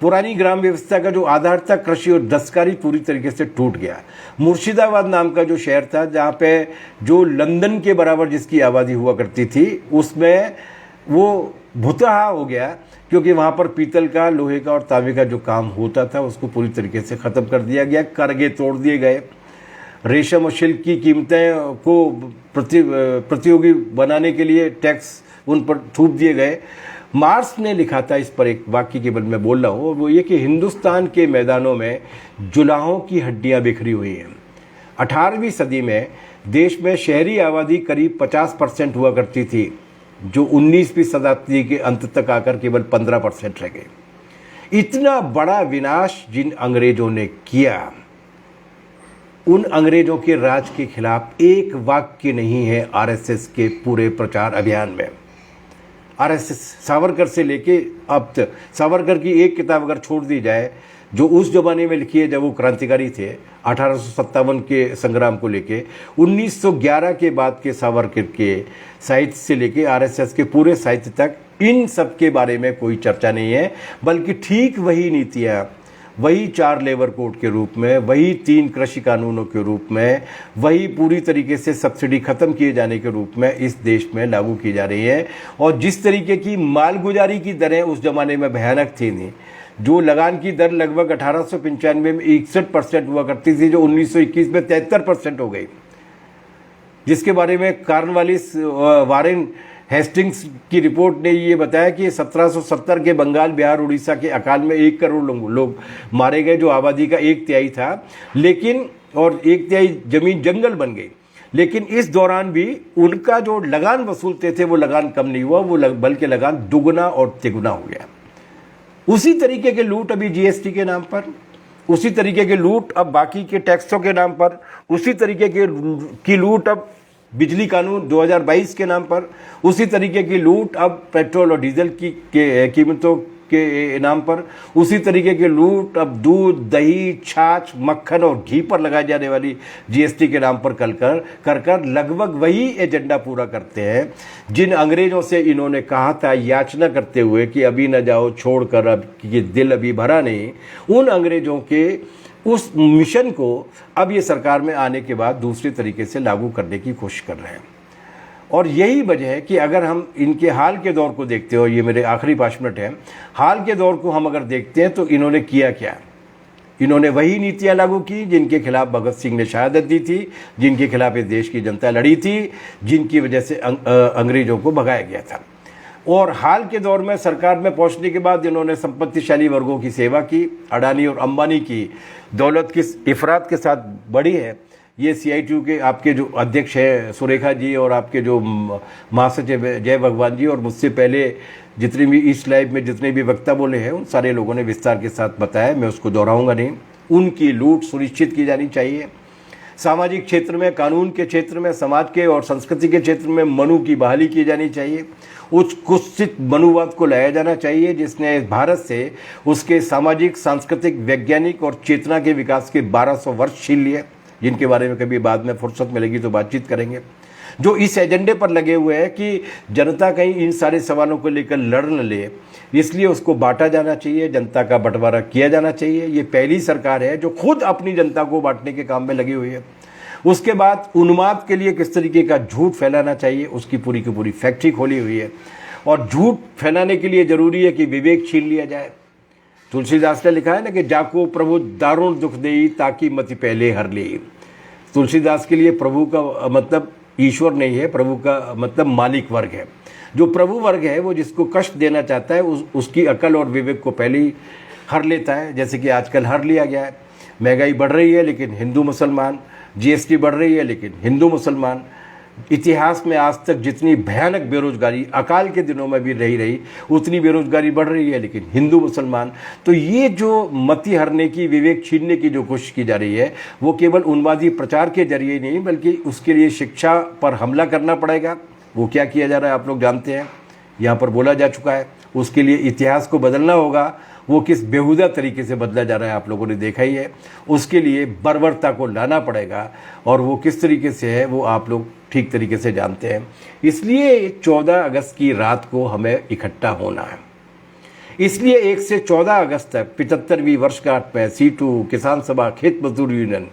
पुरानी ग्राम व्यवस्था का जो आधार था कृषि और दस्तकारी पूरी तरीके से टूट गया। मुर्शिदाबाद नाम का जो शहर था, जहाँ पे जो लंदन के बराबर जिसकी आबादी हुआ करती थी, उसमें वो भुतहा हो गया, क्योंकि वहाँ पर पीतल का, लोहे का और तांबे का जो काम होता था उसको पूरी तरीके से ख़त्म कर दिया गया, करगे तोड़ दिए गए। रेशम और शिल्प की कीमतें को प्रतियोगी बनाने के लिए टैक्स उन पर थूप दिए गए। मार्क्स ने लिखा था, इस पर एक वाक्य केवल मैं बोल रहा हूँ, वो ये कि हिंदुस्तान के मैदानों में जुलाहों की हड्डियाँ बिखरी हुई हैं। 18वीं सदी में देश में शहरी आबादी करीब 50% हुआ करती थी, जो 19वीं शताब्दी के अंत तक आकर केवल 15% रह गई। इतना बड़ा विनाश जिन अंग्रेजों ने किया, उन अंग्रेजों के राज के खिलाफ एक वाक्य नहीं है आरएसएस के पूरे प्रचार अभियान में। आरएसएस सावरकर से लेके अब तक, सावरकर की एक किताब अगर छोड़ दी जाए जो उस जमाने में लिखी है जब वो क्रांतिकारी थे, 1857 के संग्राम को लेके, 1911 के बाद के सावरकर के साहित्य से लेके आरएसएस के पूरे साहित्य तक, इन सब के बारे में कोई चर्चा नहीं है, बल्कि ठीक वही नीतियाँ, वही 4 लेबर कोड के रूप में, वही 3 कृषि कानूनों के रूप में, वही पूरी तरीके से सब्सिडी खत्म किए जाने के रूप में इस देश में लागू की जा रही है। और जिस तरीके की मालगुजारी की दरें उस जमाने में भयानक थी, नहीं, जो लगान की दर लगभग 1895 में 61% हुआ करती थी, जो 1921 में 73% हो गई, जिसके बारे में कार्नवालिस वारेन हेस्टिंग्स की रिपोर्ट ने ये बताया कि 1770 के बंगाल, बिहार, उड़ीसा के अकाल में 1 करोड़ लोग मारे गए, जो आबादी का 1/3 था, लेकिन और 1/3 जमीन जंगल बन गई। लेकिन इस दौरान भी उनका जो लगान वसूलते थे वो लगान कम नहीं हुआ, वो बल्कि लगान दुगना और तिगुना हो गया। उसी तरीके के लूट अभी जीएसटी के नाम पर, उसी तरीके की लूट अब बाकी के टैक्सों के नाम पर, उसी तरीके की लूट अब बिजली कानून 2022 के नाम पर, उसी तरीके की लूट अब पेट्रोल और डीजल की कीमतों के नाम पर, उसी तरीके की लूट अब दूध, दही, छाछ, मक्खन और घी पर लगाई जाने वाली जीएसटी के नाम पर कर कर लगभग वही एजेंडा पूरा करते हैं जिन अंग्रेजों से इन्होंने कहा था याचना करते हुए कि अभी न जाओ छोड़कर, अब ये दिल अभी भरा नहीं। उन अंग्रेजों के उस मिशन को अब ये सरकार में आने के बाद दूसरे तरीके से लागू करने की कोशिश कर रहे हैं। और यही वजह है कि अगर हम इनके हाल के दौर को देखते हो, ये मेरे आखिरी 5 मिनट है, हाल के दौर को हम अगर देखते हैं तो इन्होंने किया क्या? इन्होंने वही नीतियां लागू की जिनके खिलाफ भगत सिंह ने शहादत दी थी, जिनके खिलाफ इस देश की जनता लड़ी थी, जिनकी वजह से अंग्रेजों को भगाया गया था। और हाल के दौर में सरकार में पहुंचने के बाद इन्होंने संपत्तिशाली वर्गों की सेवा की। अडानी और अंबानी की दौलत किस इफरात के साथ बढ़ी है, ये CITU के आपके जो अध्यक्ष हैं सुरेखा जी और आपके जो महासचिव जय भगवान जी और मुझसे पहले जितने भी इस लाइव में जितने भी वक्ता बोले हैं उन सारे लोगों ने विस्तार के साथ बताया, मैं उसको दोहराऊंगा नहीं। उनकी लूट सुनिश्चित की जानी चाहिए। सामाजिक क्षेत्र में, कानून के क्षेत्र में, समाज के और संस्कृति के क्षेत्र में मनु की बहाली की जानी चाहिए। उस कुत्सित मनुवाद को लाया जाना चाहिए जिसने भारत से उसके सामाजिक, सांस्कृतिक, वैज्ञानिक और चेतना के विकास के 1200 वर्ष छीन लिए, जिनके बारे में कभी बाद में फुर्सत मिलेगी तो बातचीत करेंगे। जो इस एजेंडे पर लगे हुए हैं कि जनता कहीं इन सारे सवालों को लेकर लड़ न ले, इसलिए उसको बांटा जाना चाहिए, जनता का बंटवारा किया जाना चाहिए। ये पहली सरकार है जो खुद अपनी जनता को बांटने के काम में लगी हुई है। उसके बाद उन्माद के लिए किस तरीके का झूठ फैलाना चाहिए उसकी पूरी की पूरी फैक्ट्री खोली हुई है। और झूठ फैलाने के लिए जरूरी है कि विवेक छीन लिया जाए। तुलसीदास ने लिखा है ना कि जाको प्रभु दारुण दुख देई ताकि मति पहले हर ले। तुलसीदास के लिए प्रभु का मतलब ईश्वर नहीं है, प्रभु का मतलब मालिक वर्ग है। जो प्रभु वर्ग है वो जिसको कष्ट देना चाहता है उसकी अकल और विवेक को पहले ही हर लेता है, जैसे कि आजकल हर लिया गया है। महंगाई बढ़ रही है लेकिन हिंदू मुसलमान, GST बढ़ रही है लेकिन हिंदू मुसलमान। इतिहास में आज तक जितनी भयानक बेरोजगारी अकाल के दिनों में भी रही उतनी बेरोजगारी बढ़ रही है लेकिन हिंदू मुसलमान। तो ये जो मति हरने की, विवेक छीनने की जो कोशिश की जा रही है वो केवल उन्मादी प्रचार के जरिए नहीं बल्कि उसके लिए शिक्षा पर हमला करना पड़ेगा। वो क्या किया जा रहा है आप लोग जानते हैं, यहाँ पर बोला जा चुका है। उसके लिए इतिहास को बदलना होगा। वो किस बेहुदा तरीके से बदला जा रहा है आप लोगों ने देखा ही है। उसके लिए बर्बरता को लाना पड़ेगा और वो किस तरीके से है वो आप लोग ठीक तरीके से जानते हैं। इसलिए 14 अगस्त की रात को हमें इकट्ठा होना है। इसलिए 1 से 14 अगस्त तक 75वीं वर्षगांठ में C2 किसान सभा, खेत मजदूर यूनियन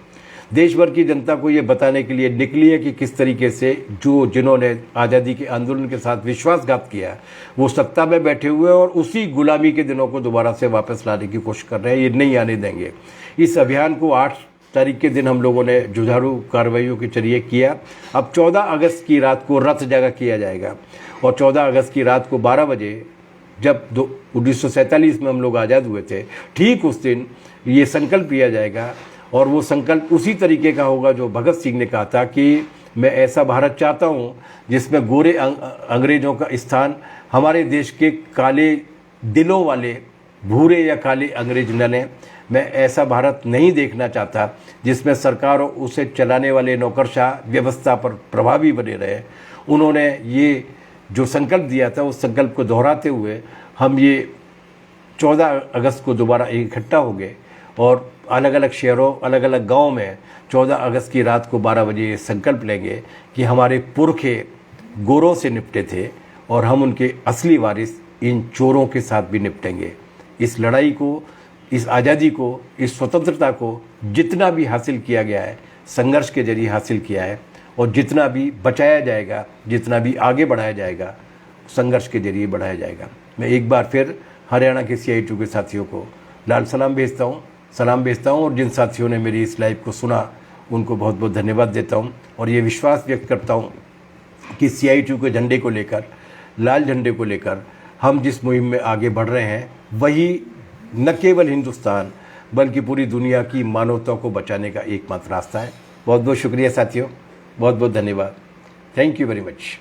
देश भर की जनता को ये बताने के लिए निकली है कि किस तरीके से जिन्होंने आज़ादी के आंदोलन के साथ विश्वासघात किया वो सत्ता में बैठे हुए और उसी गुलामी के दिनों को दोबारा से वापस लाने की कोशिश कर रहे हैं। ये नहीं आने देंगे। इस अभियान को 8 तारीख के दिन हम लोगों ने जुझारू कार्रवाइयों के जरिए किया। अब 14 अगस्त की रात को रथ जगह किया जाएगा और 14 अगस्त की रात को 12 बजे जब 1947 में हम लोग आज़ाद हुए थे, ठीक उस दिन ये संकल्प लिया जाएगा। और वो संकल्प उसी तरीके का होगा जो भगत सिंह ने कहा था कि मैं ऐसा भारत चाहता हूँ जिसमें गोरे अंग्रेजों का स्थान हमारे देश के काले दिलों वाले भूरे या काले अंग्रेज न लें। मैं ऐसा भारत नहीं देखना चाहता जिसमें सरकार और उसे चलाने वाले नौकरशाह व्यवस्था पर प्रभावी बने रहे। उन्होंने ये जो संकल्प दिया था उस संकल्प को दोहराते हुए हम ये 14 अगस्त को दोबारा इकट्ठा हो गए और अलग अलग शहरों, अलग अलग गाँव में 14 अगस्त की रात को 12 बजे ये संकल्प लेंगे कि हमारे पुरखे गोरों से निपटे थे और हम उनके असली वारिस इन चोरों के साथ भी निपटेंगे। इस लड़ाई को, इस आज़ादी को, इस स्वतंत्रता को जितना भी हासिल किया गया है संघर्ष के जरिए हासिल किया है और जितना भी बचाया जाएगा, जितना भी आगे बढ़ाया जाएगा संघर्ष के जरिए बढ़ाया जाएगा। मैं एक बार फिर हरियाणा के CITU के साथियों को लाल सलाम भेजता हूँ और जिन साथियों ने मेरी इस लाइव को सुना उनको बहुत बहुत धन्यवाद देता हूँ और ये विश्वास व्यक्त करता हूँ कि CITU के झंडे को लेकर, लाल झंडे को लेकर हम जिस मुहिम में आगे बढ़ रहे हैं वही न केवल हिंदुस्तान बल्कि पूरी दुनिया की मानवता को बचाने का एकमात्र रास्ता है। बहुत बहुत शुक्रिया साथियों, बहुत बहुत धन्यवाद। Thank you very much.